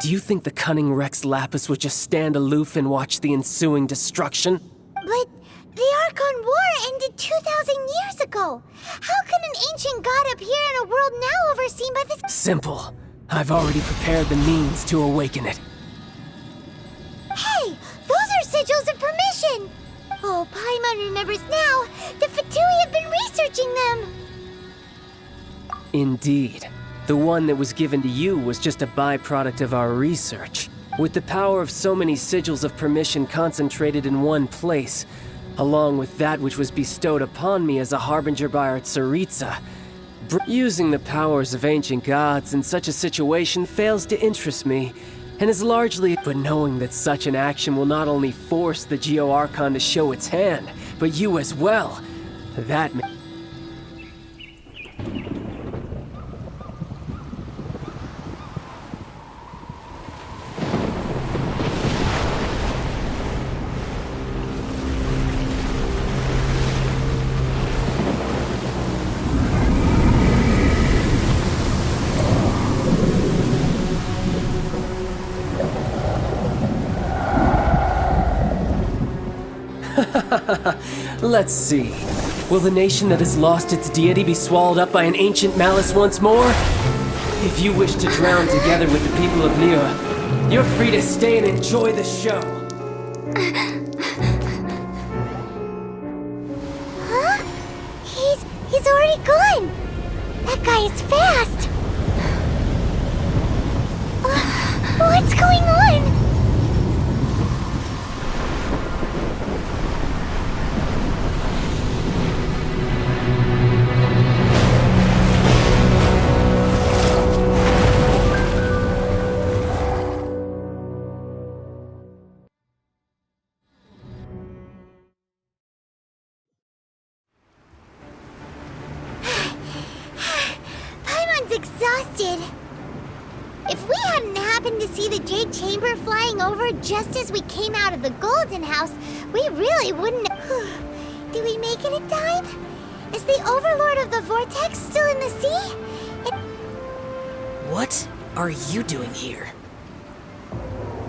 do you think the cunning Rex Lapis would just stand aloof and watch the ensuing destruction?
But the Archon War ended 2,000 years ago. How can an ancient god appear in a world now overseen by this?
Simple. I've already prepared the means to awaken it.
Hey, those are sigils of permission! Oh, Paimon remembers now. The Fatui have been researching them.
Indeed. The one that was given to you was just a byproduct of our research. With the power of so many sigils of permission concentrated in one place, along with that which was bestowed upon me as a harbinger by our Tsaritsa, using the powers of ancient gods in such a situation fails to interest me, and is largely but knowing that such an action will not only force the Geo-Archon to show its hand, but you as well. That Let's see. Will the nation that has lost its deity be swallowed up by an ancient malice once more? If you wish to drown together with the people of Liyue, you're free to stay and enjoy the show.
Huh? He's already gone. That guy is fast. What's going on? happened to see the Jade Chamber flying over just as we came out of the Golden House, we really wouldn't... Did we make it in time? Is the Overlord of the Vortex still in the sea?
What are you doing here?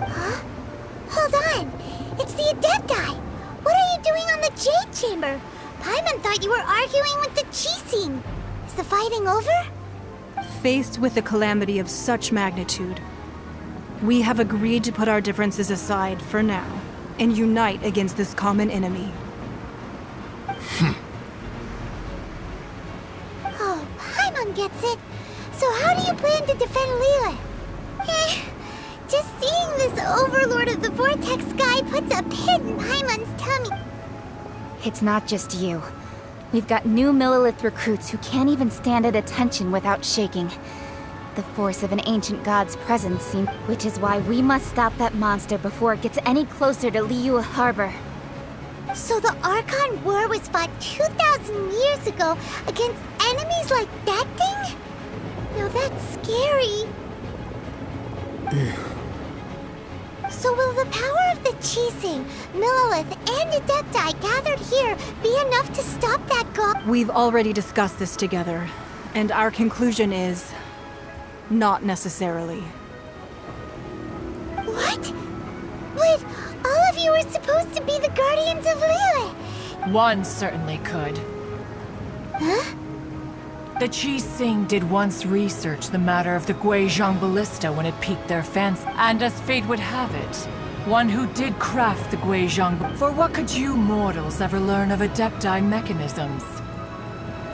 Huh? Hold on. It's the Adepti. What are you doing on the Jade Chamber? Paimon thought you were arguing with the Chising. Is the fighting over?
Faced with a calamity of such magnitude, we have agreed to put our differences aside for now and unite against this common enemy.
Oh, Paimon gets it. So how do you plan to defend Lila? Just seeing this Overlord of the Vortex guy puts a pit in Paimon's tummy.
It's not just you. We've got new Millilith recruits who can't even stand at attention without shaking. The force of an ancient god's presence seems... Which is why we must stop that monster before it gets any closer to Liyue Harbor.
So the Archon War was fought 2,000 years ago against enemies like that thing? No, that's scary. So will the power of the Chising, Millilith, and Adepti gathered here be enough to stop that god?
We've already discussed this together, and our conclusion is... not necessarily.
What? But all of you were supposed to be the guardians of Liyue.
One certainly could.
Huh?
The Chising did once research the matter of the Guizhong Ballista when it piqued their fancy. And as fate would have it, one who did craft the Guizhong... For what could you mortals ever learn of Adepti mechanisms?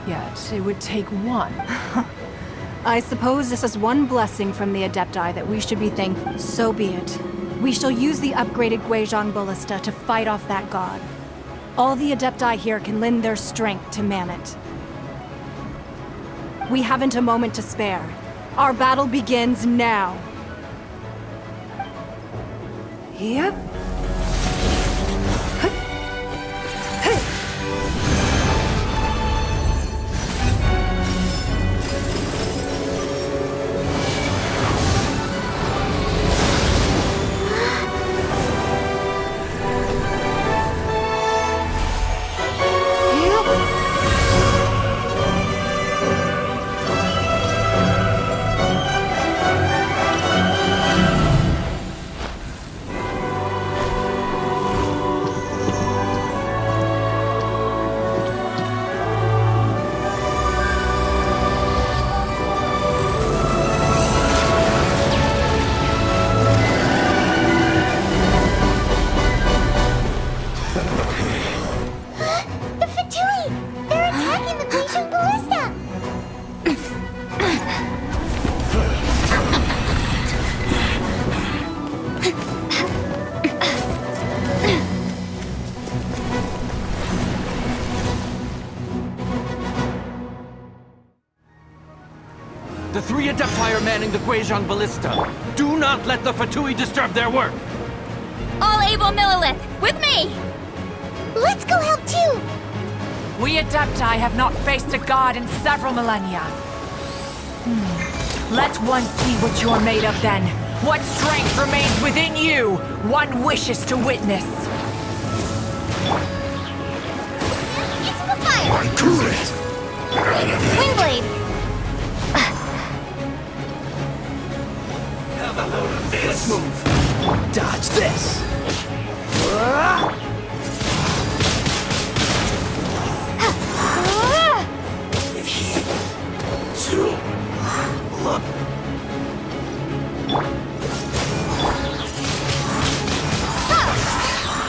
Yet, it would take one.
I suppose this is one blessing from the Adepti that we should be thankful. So be it. We shall use the upgraded Guizhong Ballista to fight off that god. All the Adepti here can lend their strength to man it. We haven't a moment to spare. Our battle begins now.
Yep.
The three Adepti are manning the Guizhong Ballista. Do not let the Fatui disturb their work!
All able Millilith, with me!
Let's go help too!
We Adepti have not faced a god in several millennia. Let one see what you're made of then. What strength remains within you, one wishes to witness.
Into the fire!
On to it!
Windblade!
Have a load of this.
Let's move. Dodge this!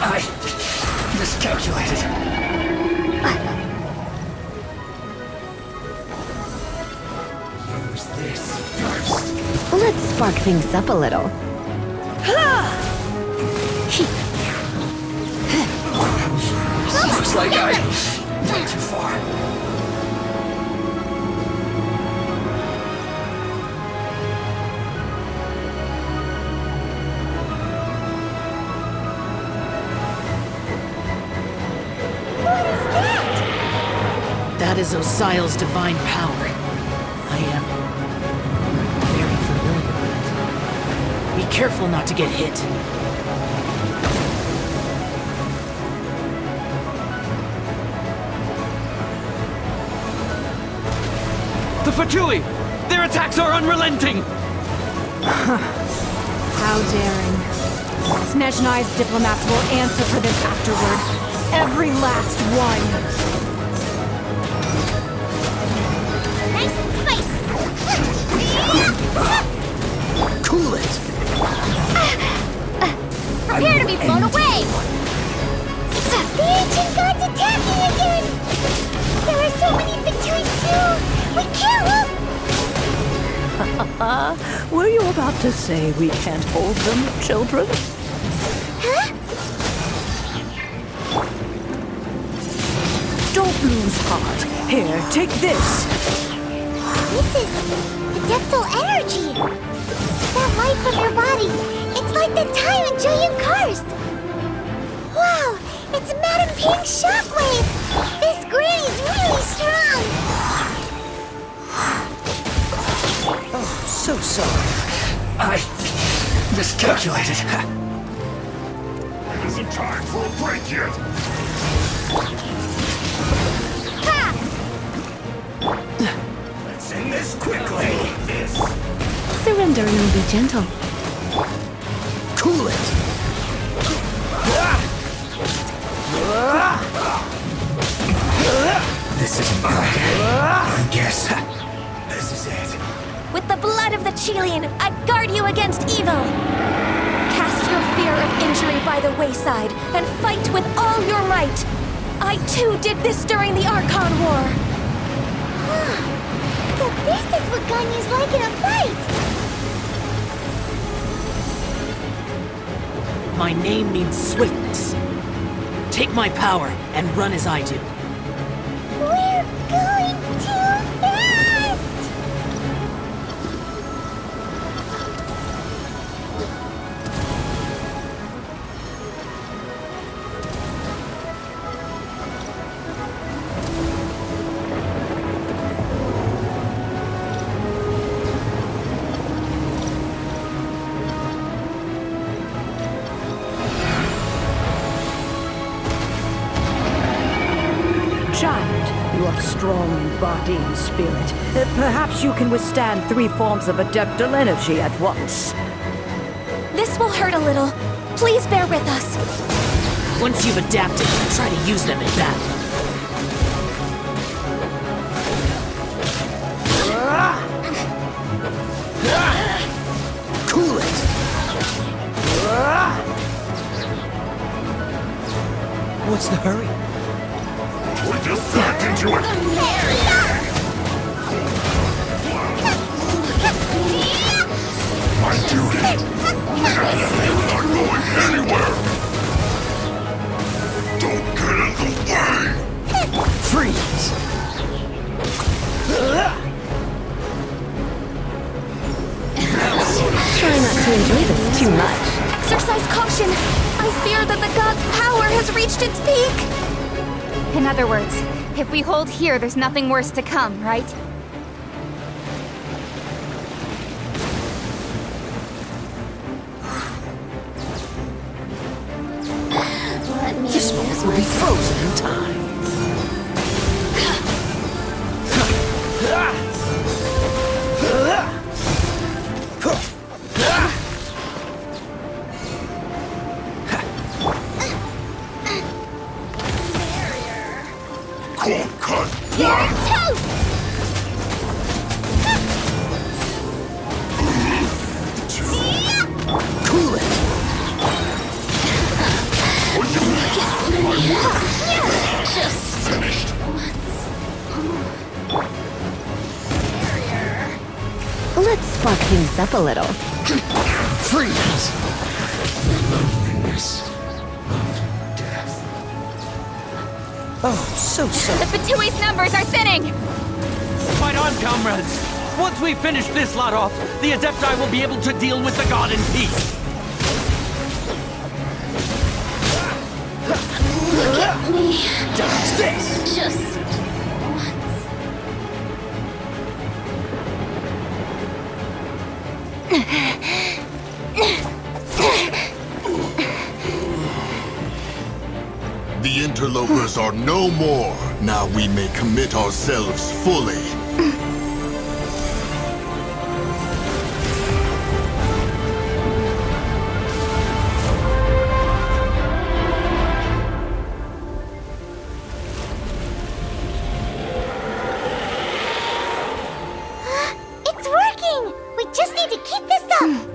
I miscalculated. Use this first.
Let's spark things up a little.
Looks like I went too far.
That is Osial's divine power. I am very familiar with it.
careful not to get hit.
The Fatui! Their attacks are unrelenting!
How daring. Snezhnai's diplomats will answer for this afterward. Every last one.
Nice and spicy.
Cool it!
Prepare to be blown away! The ancient god's attacking again! There are so many Fatui too! We can't hold...
Were you about to say we can't hold them, children?
Huh?
Don't lose heart. Here, take this.
This is adeptal energy! That light from your body, it's like the time in Julian Karst! Wow, it's Madame Pink's shockwave! This granny's really strong!
Oh, so sorry.
I miscalculated.
It isn't time for a break yet.
Let's end this quickly.
Surrender and be gentle.
Cool it. This isn't good. I guess this is it.
With the blood of the Chilean, I guard you against evil. Cast your fear of injury by the wayside and fight with all your might. I too did this during the Archon War.
So this is what Ganyu's like in a fight!
My name means swiftness. Take my power and run as I do.
We're going too fast!
Child, you are strong in body and spirit. Perhaps you can withstand 3 forms of adeptal energy at once.
This will hurt a little. Please bear with us.
Once you've adapted, try to use them in battle.
Cool it.
What's the hurry?
We just backed into it. My duty. And we're not going anywhere. Don't get in the way.
Freeze.
Try not to enjoy this too much.
Exercise caution. I fear that the god's power has reached its peak.
In other words, if we hold here, there's nothing worse to come, right?
This moment will be frozen in time.
Cold cut.
You're toast!
Cool it.
What do you mean? My work
Just
finished.
Let's spark things up a little.
Freeze.
Oh, so sorry.
The Fatui's numbers are thinning!
Fight on, comrades! Once we finish this lot off, the Adepti will be able to deal with the god in peace.
look at me.
Does this.
Just once.
interlopers are no more. Now we may commit ourselves fully.
It's working! We just need to keep this up!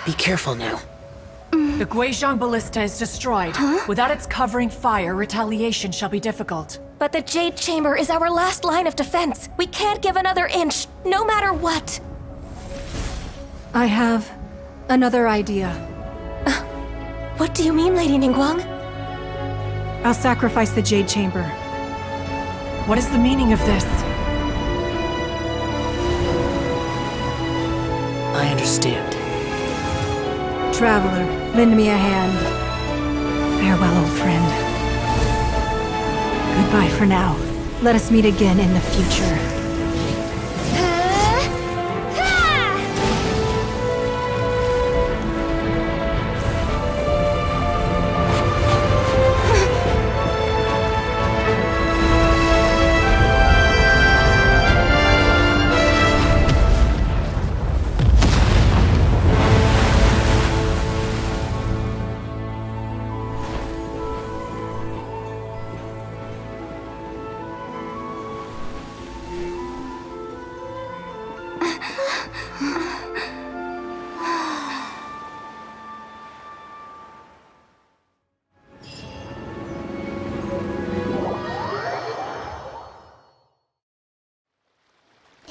Be careful now.
The Guizhong Ballista is destroyed. Without its covering fire, retaliation shall be difficult.
But the Jade Chamber is our last line of defense. We can't give another inch, no matter what.
I have another idea.
What do you mean, Lady Ningguang?
I'll sacrifice the Jade Chamber.
What is the meaning of this?
I understand.
Traveler, lend me a hand. Farewell, old friend. Goodbye for now. Let us meet again in the future.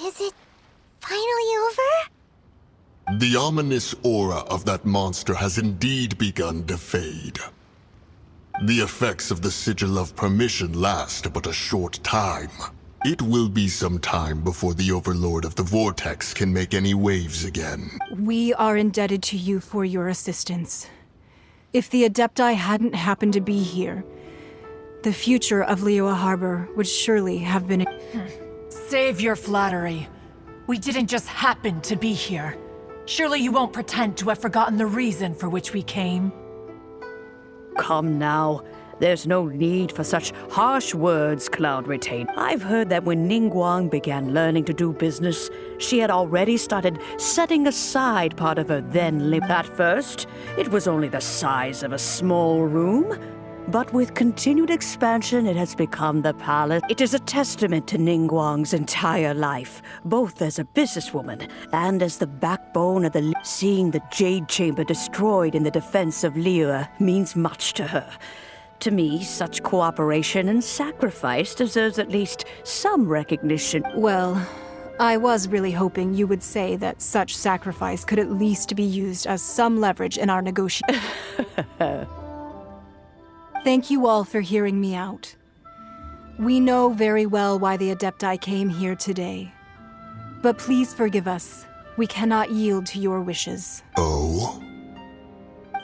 Is it finally over?
The ominous aura of that monster has indeed begun to fade. The effects of the Sigil of Permission last but a short time. It will be some time before the Overlord of the Vortex can make any waves again.
We are indebted to you for your assistance. If the Adepti hadn't happened to be here, the future of Liyue Harbor would surely have been...
Save your flattery. We didn't just happen to be here. Surely you won't pretend to have forgotten the reason for which we came.
Come now. There's no need for such harsh words, Cloud Retain. I've heard that when Ningguang began learning to do business, she had already started setting aside part of her then limb. At first, it was only the size of a small room, but with continued expansion, it has become the palace. It is a testament to Ningguang's entire life, both as a businesswoman and as the backbone of the... Seeing the Jade Chamber destroyed in the defense of Liyue means much to her. To me, such cooperation and sacrifice deserves at least some recognition.
Well, I was really hoping you would say that such sacrifice could at least be used as some leverage in our negotiation. Thank you all for hearing me out. We know very well why the Adepti came here today. But please forgive us. We cannot yield to your wishes.
Oh?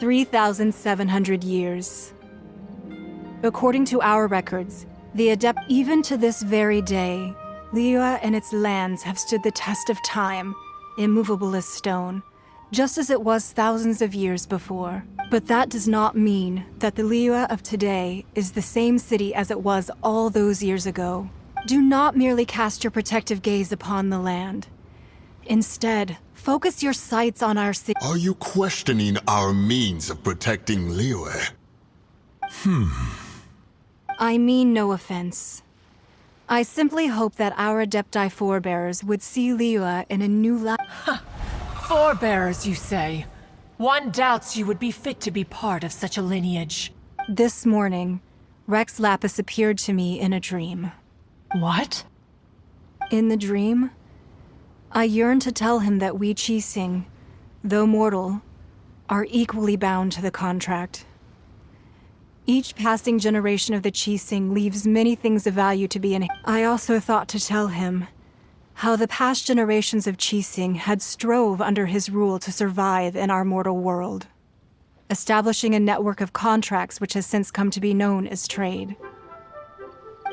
3,700 years. According to our records, the Adept, even to this very day, Liyue and its lands have stood the test of time, immovable as stone, just as it was thousands of years before. But that does not mean that the Liyue of today is the same city as it was all those years ago. Do not merely cast your protective gaze upon the land. Instead, focus your sights on our city.
Are you questioning our means of protecting Liyue?
I mean no offense. I simply hope that our Adepti forebears would see Liyue in a new light.
Forebears, you say? One doubts you would be fit to be part of such a lineage.
This morning, Rex Lapis appeared to me in a dream.
What?
In the dream, I yearned to tell him that we Qixing, though mortal, are equally bound to the contract. Each passing generation of the Qixing leaves many things of value to be in. I also thought to tell him how the past generations of Qixing had strove under his rule to survive in our mortal world, establishing a network of contracts which has since come to be known as trade.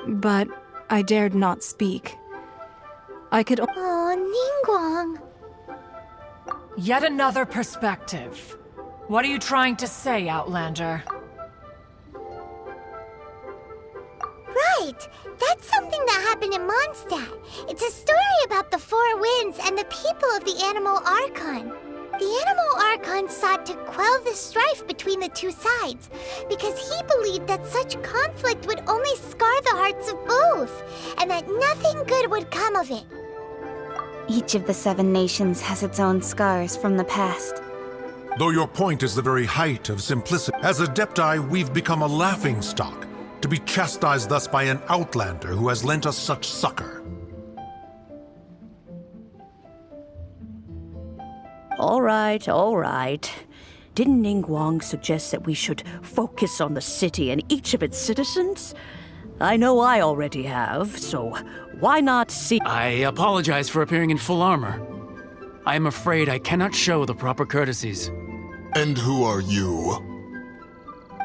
But I dared not speak. I could.
Oh, Ningguang.
Yet another perspective. What are you trying to say, Outlander?
Right! That's something that happened in Mondstadt. It's a story about the Four Winds and the people of the Animal Archon. The Animal Archon sought to quell the strife between the two sides, because he believed that such conflict would only scar the hearts of both, and that nothing good would come of it.
Each of the 7 nations has its own scars from the past.
Though your point is the very height of simplicity, as Adepti, we've become a laughingstock, to be chastised thus by an outlander who has lent us such succor.
All right. Didn't Ningguang suggest that we should focus on the city and each of its citizens? I know I already have, so why not see—
I apologize for appearing in full armor. I am afraid I cannot show the proper courtesies.
And who are you?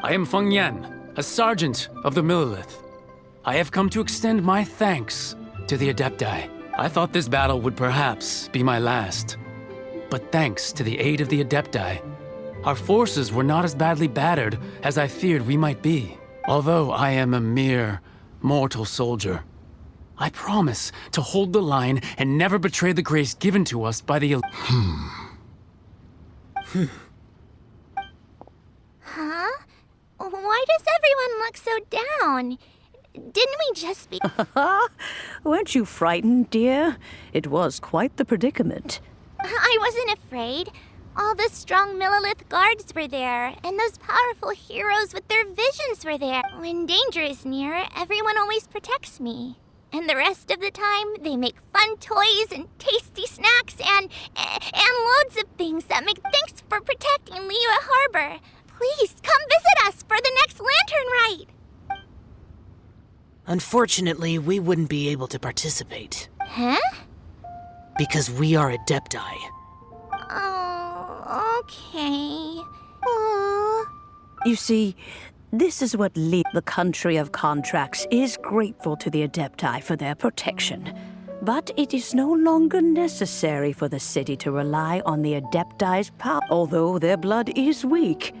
I am Feng Yan, a sergeant of the Millilith. I have come to extend my thanks to the Adepti. I thought this battle would perhaps be my last. But thanks to the aid of the Adepti, our forces were not as badly battered as I feared we might be. Although I am a mere mortal soldier, I promise to hold the line and never betray the grace given to us by the
Huh? Why does everyone look so down? Didn't we just be—
Weren't you frightened, dear? It was quite the predicament.
I wasn't afraid. All the strong Millilith guards were there, and those powerful heroes with their visions were there. When danger is near, everyone always protects me. And the rest of the time, they make fun toys and tasty snacks and loads of things that make— Thanks for protecting Liyue Harbor. Please, come visit us for the next lantern rite.
Unfortunately, we wouldn't be able to participate.
Huh?
Because we are Adepti.
Oh, okay. Aww.
You see, this is what the country of contracts is grateful to the Adepti for their protection. But it is no longer necessary for the city to rely on the Adepti's power. Although their blood is weak,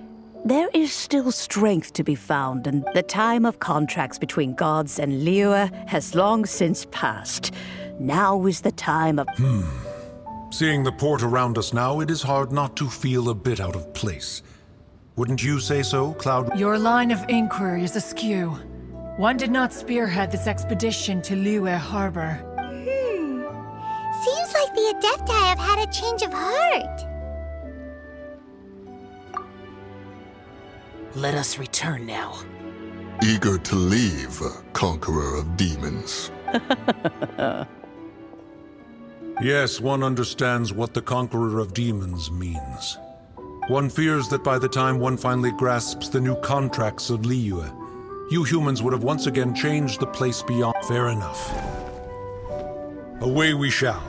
there is still strength to be found, and the time of contracts between gods and Liyue has long since passed. Now is the time of—
Seeing the port around us now, it is hard not to feel a bit out of place. Wouldn't you say so, Cloud?
Your line of inquiry is askew. One did not spearhead this expedition to Liyue Harbor.
Seems like the Adepti have had a change of heart.
Let us return now.
Eager to leave, conqueror of demons.
Yes, one understands what the conqueror of demons means. One fears that by the time one finally grasps the new contracts of Liyue, you humans would have once again changed the place beyond. Fair enough. Away we shall.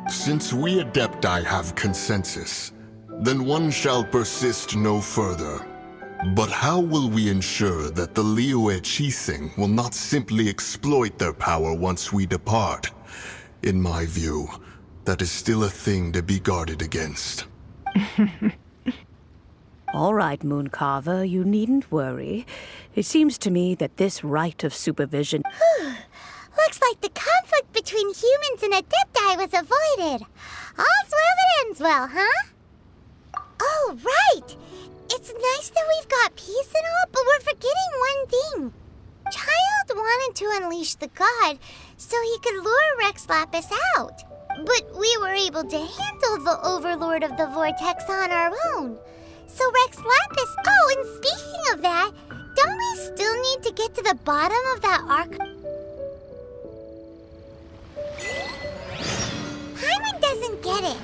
Since we Adepti have consensus, then one shall persist no further. But how will we ensure that the Liyue Qixing will not simply exploit their power once we depart? In my view, that is still a thing to be guarded against.
All right, Mooncarver, you needn't worry. It seems to me that this rite of supervision—
Looks like the conflict between humans and Adepti was avoided. All's well that ends well, huh? Oh, right! It's nice that we've got peace and all, but we're forgetting one thing. Child wanted to unleash the god so he could lure Rex Lapis out. But we were able to handle the Overlord of the Vortex on our own. So Rex Lapis... Oh, and speaking of that, don't we still need to get to the bottom of that arc? Paimon doesn't get it.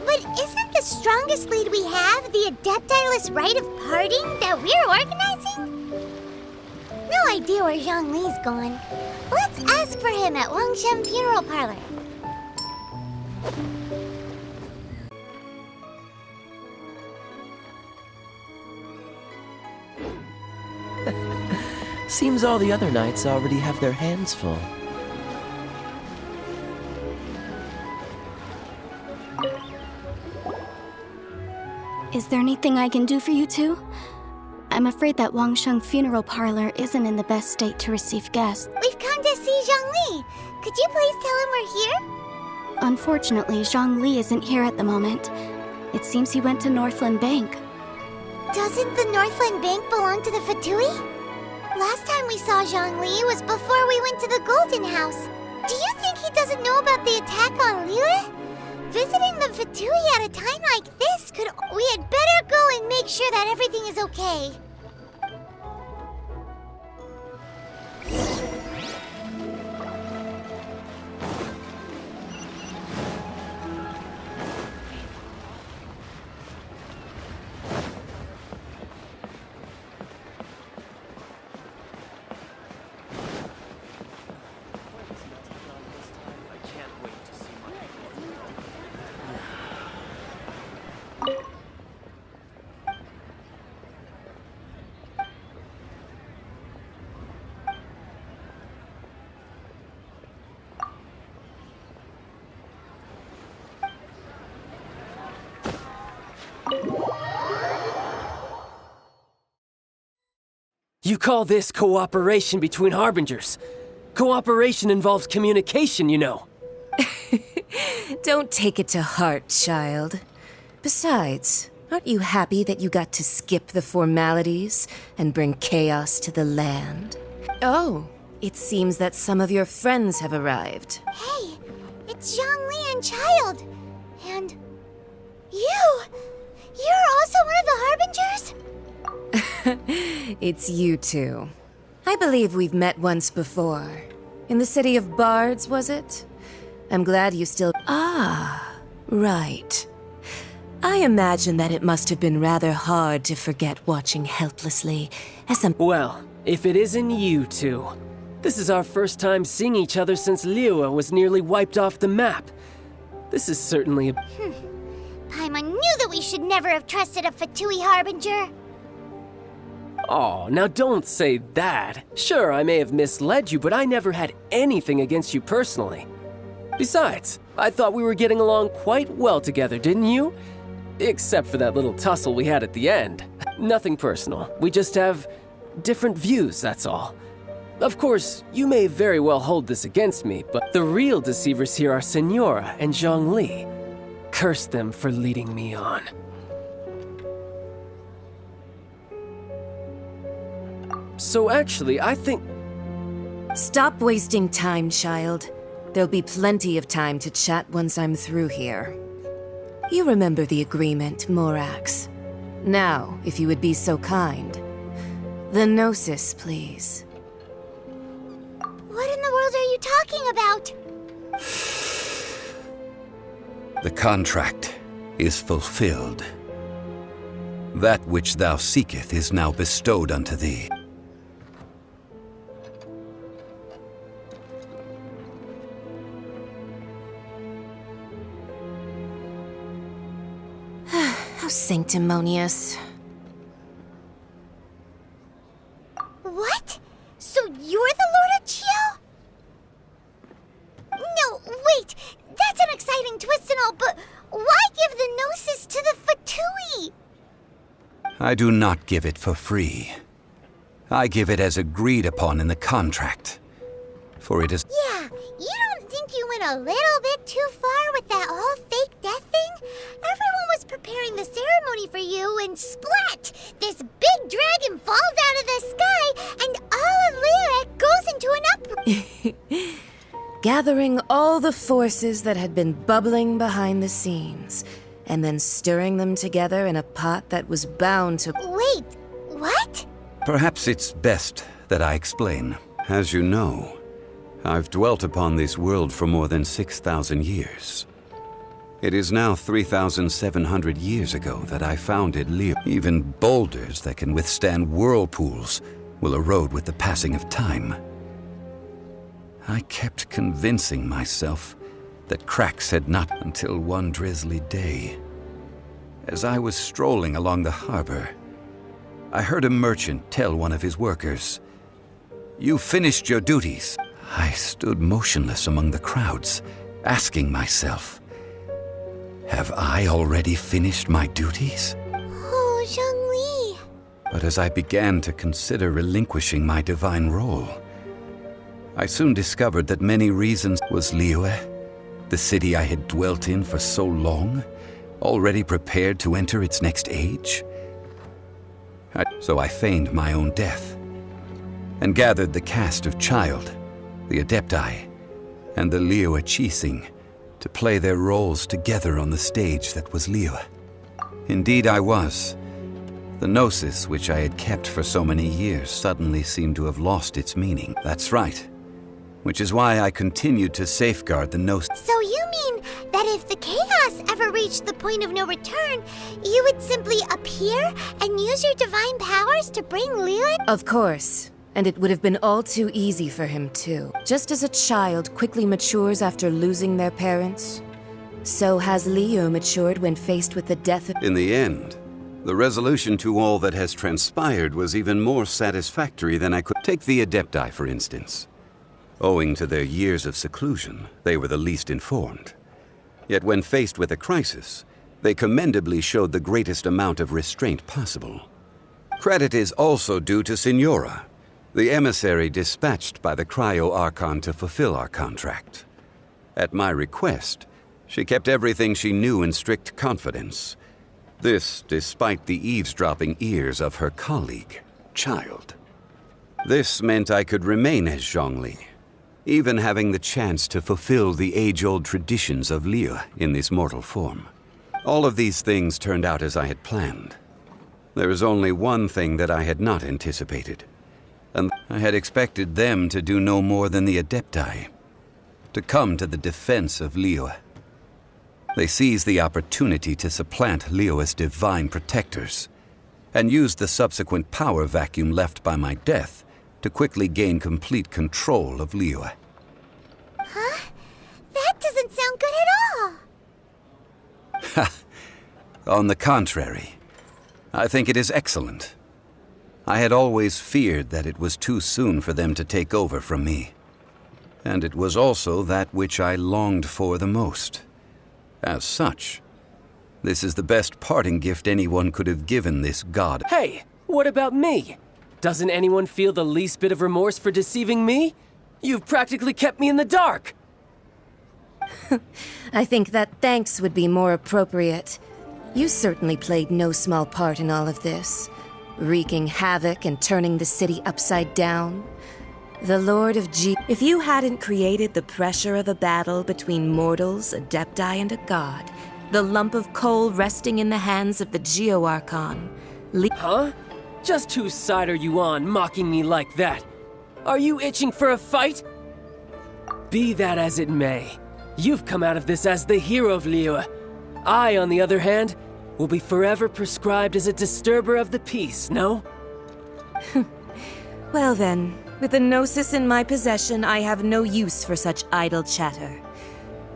But isn't the strongest lead we have the Adeptilus Rite of Parting that we're organizing? No idea where Zhongli's gone. Let's ask for him at Wangshen Funeral Parlor.
Seems all the other knights already have their hands full. Is there anything I can do for you two? I'm afraid that Wangsheng Funeral Parlor isn't in the best state to receive guests.
We've come to see Zhongli. Could you please tell him we're here?
Unfortunately, Zhongli isn't here at the moment. It seems he went to Northland Bank.
Doesn't the Northland Bank belong to the Fatui? Last time we saw Zhongli was before we went to the Golden House. Do you think he doesn't know about the attack on Liyue? Visiting the Fatui at a time like this could... We had better go and make sure that everything is okay.
You call this cooperation between Harbingers? Cooperation involves communication, you know.
Don't take it to heart, child. Besides, aren't you happy that you got to skip the formalities and bring chaos to the land? Oh, it seems that some of your friends have arrived.
Hey, it's Zhongli and Child. And... you! You're also one of the Harbingers?
It's you two. I believe we've met once before. In the City of Bards, was it? I'm glad you still... Ah, right. I imagine that it must have been rather hard to forget watching helplessly as some...
Well, if it isn't you two. This is our first time seeing each other since Liyue was nearly wiped off the map. This is certainly a...
Paimon knew that we should never have trusted a Fatui Harbinger.
Oh, now don't say that. Sure, I may have misled you, but I never had anything against you personally. Besides, I thought we were getting along quite well together, didn't you? Except for that little tussle we had at the end. Nothing personal. We just have different views, that's all. Of course, you may very well hold this against me, but the real deceivers here are Senora and Zhongli. Curse them for leading me on. So actually, I think...
Stop wasting time, child. There'll be plenty of time to chat once I'm through here. You remember the agreement, Morax. Now, if you would be so kind. The Gnosis, please.
What in the world are you talking about?
The contract is fulfilled. That which thou seeketh is now bestowed unto thee.
How sanctimonious.
What? So you're the Lord of Chio? No, wait! That's an exciting twist and all, but why give the Gnosis to the Fatui?
I do not give it for free. I give it as agreed upon in the contract. For it is...
Yeah, you don't think you went a little bit too far with that whole fake death thing? Everyone was preparing the ceremony for you and splat! This big dragon falls out of the sky and all of Liyue goes into an uproar!
gathering all the forces that had been bubbling behind the scenes, and then stirring them together in a pot that was bound to...
Wait, what?
Perhaps it's best that I explain. As you know, I've dwelt upon this world for more than 6,000 years. It is now 3,700 years ago that I founded Liyue. Even boulders that can withstand whirlpools will erode with the passing of time. I kept convincing myself that cracks had not until one drizzly day. As I was strolling along the harbor, I heard a merchant tell one of his workers, "You finished your duties." I stood motionless among the crowds, asking myself, have I already finished my duties?
Oh, Zhongli.
But as I began to consider relinquishing my divine role, I soon discovered that many reasons was Liyue, the city I had dwelt in for so long, already prepared to enter its next age. So I feigned my own death, and gathered the cast of Child, the Adepti, and the Liyue Qixing to play their roles together on the stage that was Liyue. Indeed I was. The gnosis which I had kept for so many years suddenly seemed to have lost its meaning. That's right. Which is why I continued to safeguard the gnosis.
So you mean that if the chaos ever reached the point of no return, you would simply appear and use your divine powers to bring Liyue?
Of course. And it would have been all too easy for him, too. Just as a child quickly matures after losing their parents, so has Liyue matured when faced with the death of...
In the end, the resolution to all that has transpired was even more satisfactory than I could. Take the Adepti, for instance. Owing to their years of seclusion, they were the least informed. Yet when faced with a crisis, they commendably showed the greatest amount of restraint possible. Credit is also due to Signora, the emissary dispatched by the Cryo-Archon to fulfill our contract. At my request, she kept everything she knew in strict confidence. This despite the eavesdropping ears of her colleague, Child. This meant I could remain as Zhongli, even having the chance to fulfill the age-old traditions of Liyue in this mortal form. All of these things turned out as I had planned. There is only one thing that I had not anticipated, and I had expected them to do no more than the Adepti, to come to the defense of Liyue. They seized the opportunity to supplant Liyue's divine protectors, and used the subsequent power vacuum left by my death to quickly gain complete control of Liyue.
Huh? That doesn't sound good at all!
On the contrary, I think it is excellent. I had always feared that it was too soon for them to take over from me. And it was also that which I longed for the most. As such, this is the best parting gift anyone could have given this god.
Hey, what about me? Doesn't anyone feel the least bit of remorse for deceiving me? You've practically kept me in the dark!
I think that thanks would be more appropriate. You certainly played no small part in all of this, wreaking havoc and turning the city upside down. The Lord of If you hadn't created the pressure of a battle between mortals, Adepti, and a god, the lump of coal resting in the hands of the Geo-Archon...
Huh? Just whose side are you on, mocking me like that? Are you itching for a fight? Be that as it may, you've come out of this as the hero of Liyue. I, on the other hand, will be forever prescribed as a disturber of the peace, no?
Well then, with the Gnosis in my possession, I have no use for such idle chatter.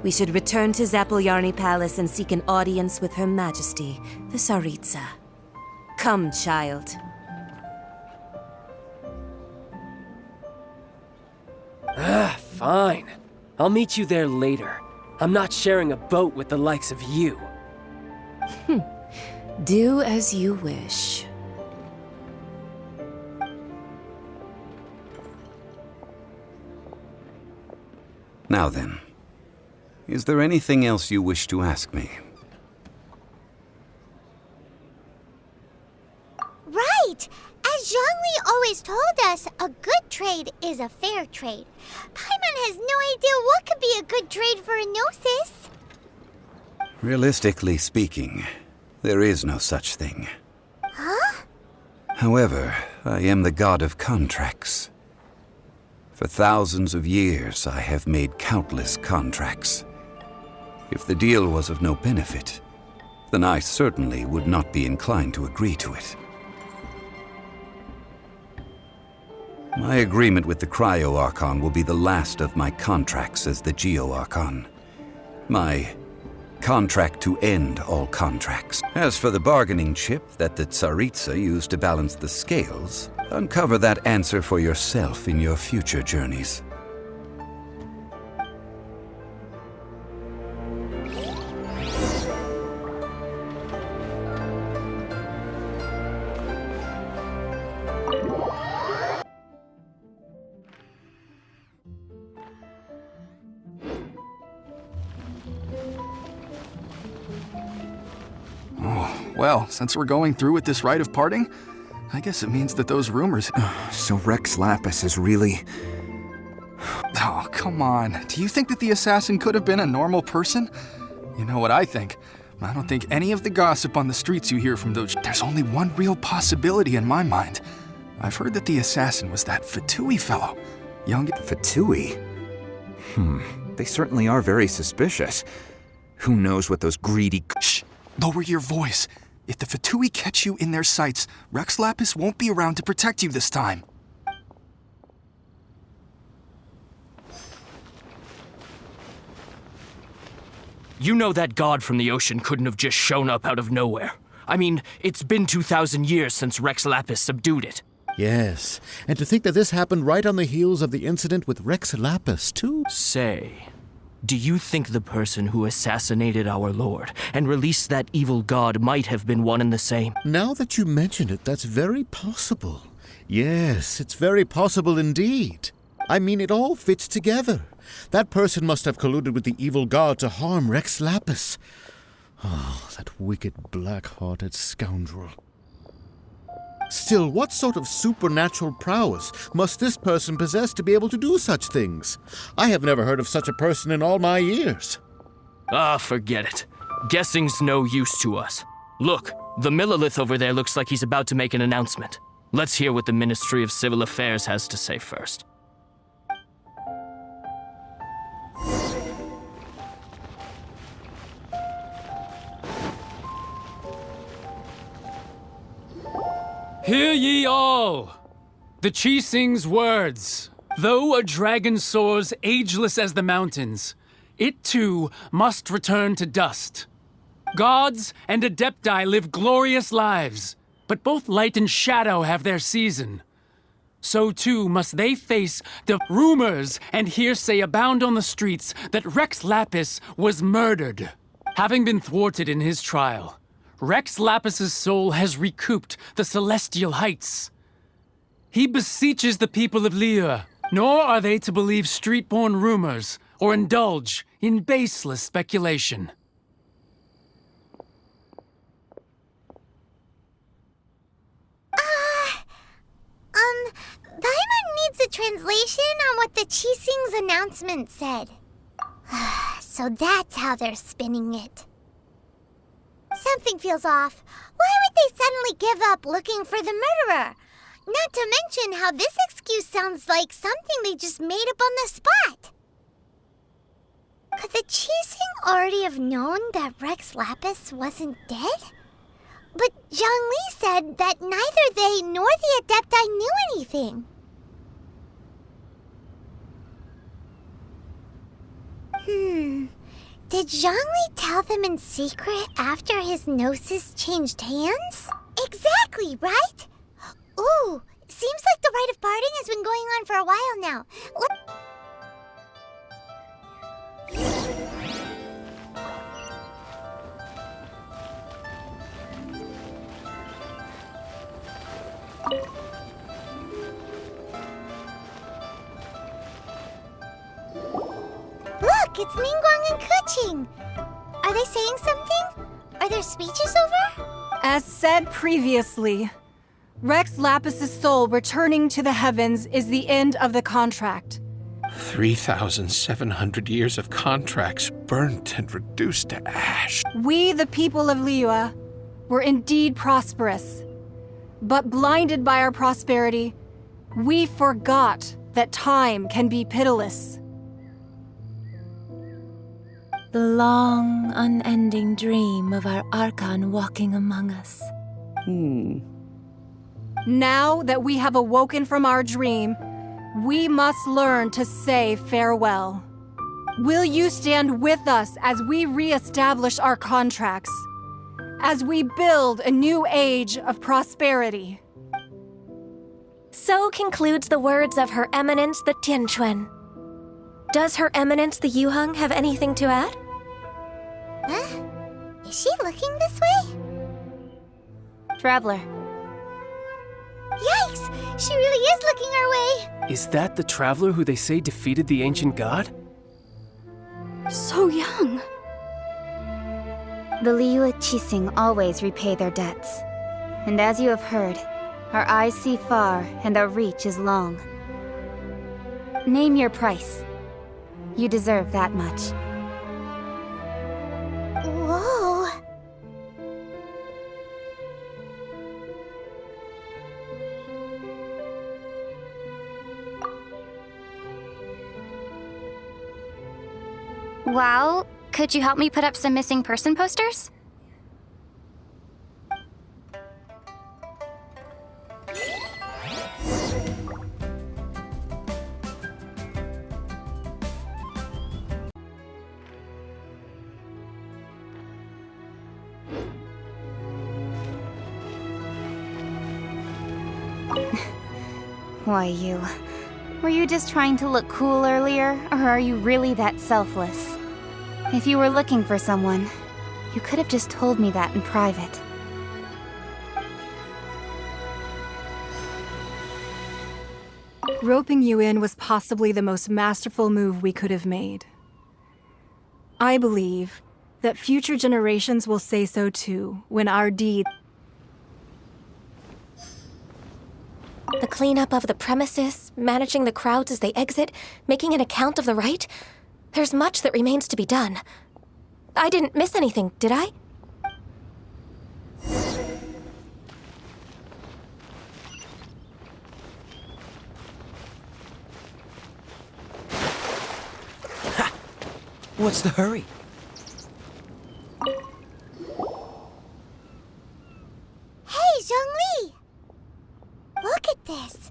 We should return to Zapolyarny Palace and seek an audience with Her Majesty, the Tsaritsa. Come, Child.
Fine. I'll meet you there later. I'm not sharing a boat with the likes of you.
Do as you wish.
Now then, is there anything else you wish to ask me?
Right! As Zhongli always once told us a good trade is a fair trade. Paimon has no idea what could be a good trade for a gnosis.
Realistically speaking, there is no such thing.
Huh?
However, I am the god of contracts. For thousands of years, I have made countless contracts. If the deal was of no benefit, then I certainly would not be inclined to agree to it. My agreement with the Cryo Archon will be the last of my contracts as the Geo Archon. My contract to end all contracts. As for the bargaining chip that the Tsaritsa used to balance the scales, uncover that answer for yourself in your future journeys.
Well, since we're going through with this rite of parting, I guess it means that those rumors...
So Rex Lapis is really...
Oh, come on. Do you think that the assassin could have been a normal person? You know what I think. I don't think any of the gossip on the streets you hear from those... There's only one real possibility in my mind. I've heard that the assassin was that Fatui fellow. Young...
Fatui? They certainly are very suspicious. Who knows what those greedy...
Shh! Lower your voice. If the Fatui catch you in their sights, Rex Lapis won't be around to protect you this time.
You know that god from the ocean couldn't have just shown up out of nowhere. I mean, it's been 2,000 years since Rex Lapis subdued it.
Yes, and to think that this happened right on the heels of the incident with Rex Lapis, too.
Say, do you think the person who assassinated our lord and released that evil god might have been one and the same?
Now that you mention it, that's very possible. Yes, it's very possible indeed. I mean, it all fits together. That person must have colluded with the evil god to harm Rex Lapis. Oh, that wicked, black-hearted scoundrel. Still, what sort of supernatural prowess must this person possess to be able to do such things? I have never heard of such a person in all my years.
Ah, forget it. Guessing's no use to us. Look, the Millilith over there looks like he's about to make an announcement. Let's hear what the Ministry of Civil Affairs has to say first.
Hear ye all! The Chising's words. Though a dragon soars ageless as the mountains, it too must return to dust. Gods and Adepti live glorious lives, but both light and shadow have their season. So too must they face the rumors and hearsay abound on the streets that Rex Lapis was murdered. Having been thwarted in his trial, Rex Lapis's soul has recouped the celestial heights. He beseeches the people of Liyue, nor are they to believe street-born rumors or indulge in baseless speculation.
Paimon needs a translation on what the Chising's announcement said. So that's how they're spinning it. Something feels off. Why would they suddenly give up looking for the murderer? Not to mention how this excuse sounds like something they just made up on the spot. Could the Chising already have known that Rex Lapis wasn't dead? But Zhongli said that neither they nor the Adepti knew anything. Did Zhongli tell them in secret after his gnosis changed hands? Exactly, right? Ooh, seems like the rite of parting has been going on for a while now. Look, it's Ningguang and Keqing. Are they saying something? Are their speeches over?
As said previously, Rex Lapis's soul returning to the heavens is the end of the contract.
3,700 years of contracts burnt and reduced to ash.
We, the people of Liyue, were indeed prosperous. But blinded by our prosperity, we forgot that time can be pitiless.
The long, unending dream of our Archon walking among us.
Now that we have awoken from our dream, we must learn to say farewell. Will you stand with us as we re-establish our contracts? As we build a new age of prosperity?
So concludes the words of Her Eminence the Tianquan. Does Her Eminence the Yuheng have anything to add?
Huh? Is she looking this way?
Traveler.
Yikes! She really is looking our way!
Is that the traveler who they say defeated the ancient god?
So young. The Liyue Qixing always repay their debts. And as you have heard, our eyes see far and our reach is long. Name your price. You deserve that much.
Whoa!
Well, could you help me put up some missing person posters?
Why, you... Were you just trying to look cool earlier, or are you really that selfless? If you were looking for someone, you could have just told me that in private.
Roping you in was possibly the most masterful move we could have made. I believe that future generations will say so too when our deed...
The cleanup of the premises, managing the crowds as they exit, making an account of the rite. There's much that remains to be done. I didn't miss anything, did I?
What's the hurry?
Hey, Zhongli! Look at this.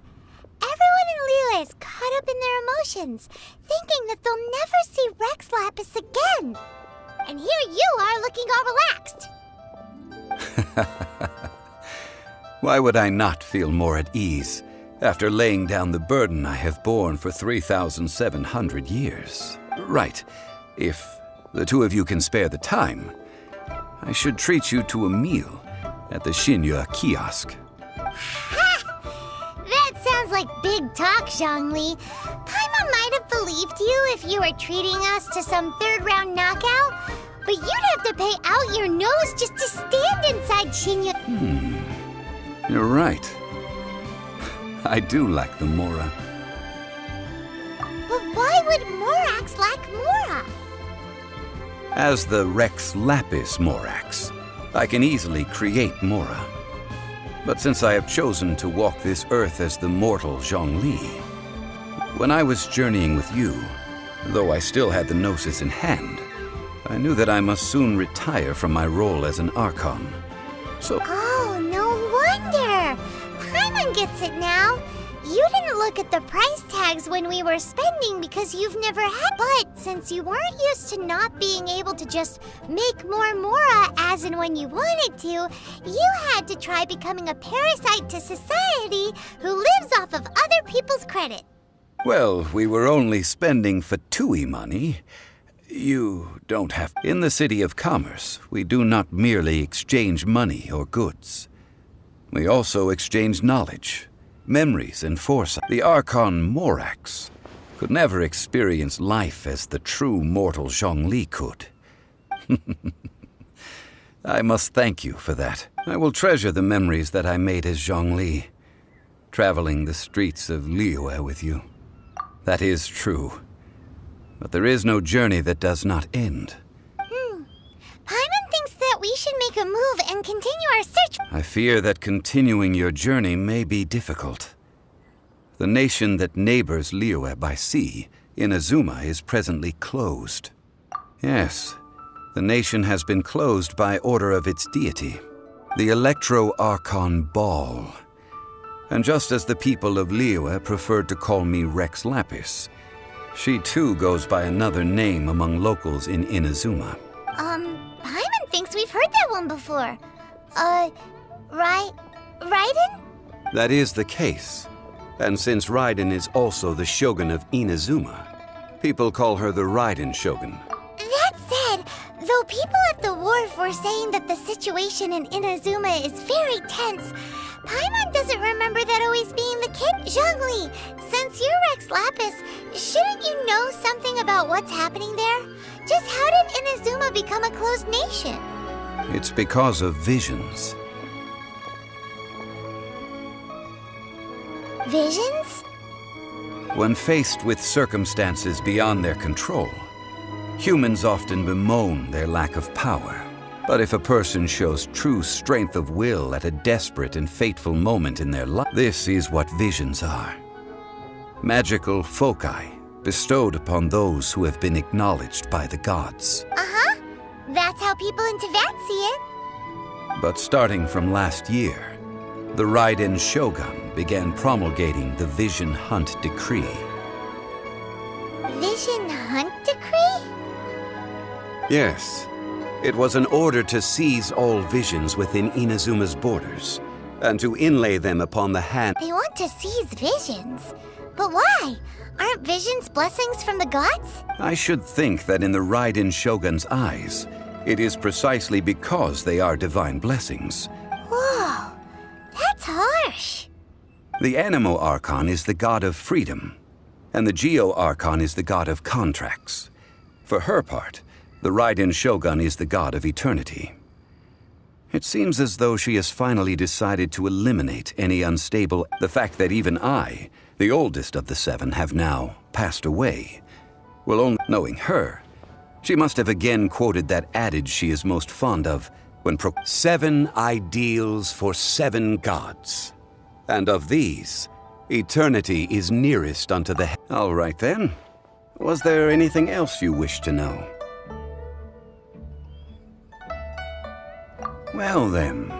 Everyone in Liyue is caught up in their emotions, thinking that they'll never see Rex Lapis again. And here you are looking all relaxed.
Why would I not feel more at ease after laying down the burden I have borne for 3,700 years? Right. If the two of you can spare the time, I should treat you to a meal at the Xinyue kiosk.
That sounds like big talk, Zhongli. Paimon might have believed you if you were treating us to some third-round knockout, but you'd have to pay out your nose just to stand inside Xinyue.
You're right. I do lack the Mora.
But why would Morax lack Mora?
As the Rex Lapis Morax, I can easily create Mora. But since I have chosen to walk this earth as the mortal Zhongli, when I was journeying with you, though I still had the Gnosis in hand, I knew that I must soon retire from my role as an Archon. So...
Oh, no wonder! Paimon gets it now. You didn't look at the price tags when we were spending because you've never had. But since you weren't used to not being able to just make more Mora as and when you wanted to, you had to try becoming a parasite to society who lives off of other people's credit.
Well, we were only spending Fatui money. You don't have... In the City of Commerce, we do not merely exchange money or goods. We also exchange knowledge, memories, and foresight. The Archon Morax could never experience life as the true mortal Zhongli could. I must thank you for that. I will treasure the memories that I made as Zhongli, traveling the streets of Liyue with you. That is true. But there is no journey that does not end.
Paimon thinks that we should make a move and continue our search.
I fear that continuing your journey may be difficult. The nation that neighbors Liyue by sea, Inazuma, is presently closed. Yes, the nation has been closed by order of its deity, the Electro-Archon Ball. And just as the people of Liyue preferred to call me Rex Lapis, she too goes by another name among locals in Inazuma.
Paimon thinks we've heard that one before. Raiden?
That is the case. And since Raiden is also the shogun of Inazuma, people call her the Raiden Shogun.
That said, though people at the wharf were saying that the situation in Inazuma is very tense, Paimon doesn't remember that always being the case. Zhongli, since you're Rex Lapis, shouldn't you know something about what's happening there? Just how did Inazuma become a closed nation?
It's because of visions.
Visions?
When faced with circumstances beyond their control, humans often bemoan their lack of power. But if a person shows true strength of will at a desperate and fateful moment in their life, this is what visions are. Magical foci bestowed upon those who have been acknowledged by the gods.
That's how people in Teyvat see it.
But starting from last year, the Raiden Shogun began promulgating the Vision Hunt Decree.
Vision Hunt Decree?
Yes. It was an order to seize all visions within Inazuma's borders, and to inlay them upon the hand.
They want to seize visions. But why? Aren't visions blessings from the gods?
I should think that in the Raiden Shogun's eyes, it is precisely because they are divine blessings.
Whoa, that's harsh.
The Anemo Archon is the god of freedom, and the Geo Archon is the god of contracts. For her part, the Raiden Shogun is the god of eternity. It seems as though she has finally decided to eliminate any unstable. The fact that even I, the oldest of the seven, have now passed away, will only. Knowing her, she must have again quoted that adage she is most fond of when 7 ideals for 7 gods. And of these, eternity is nearest unto the. All right then. Was there anything else you wish to know? Well then,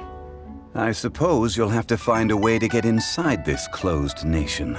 I suppose you'll have to find a way to get inside this closed nation.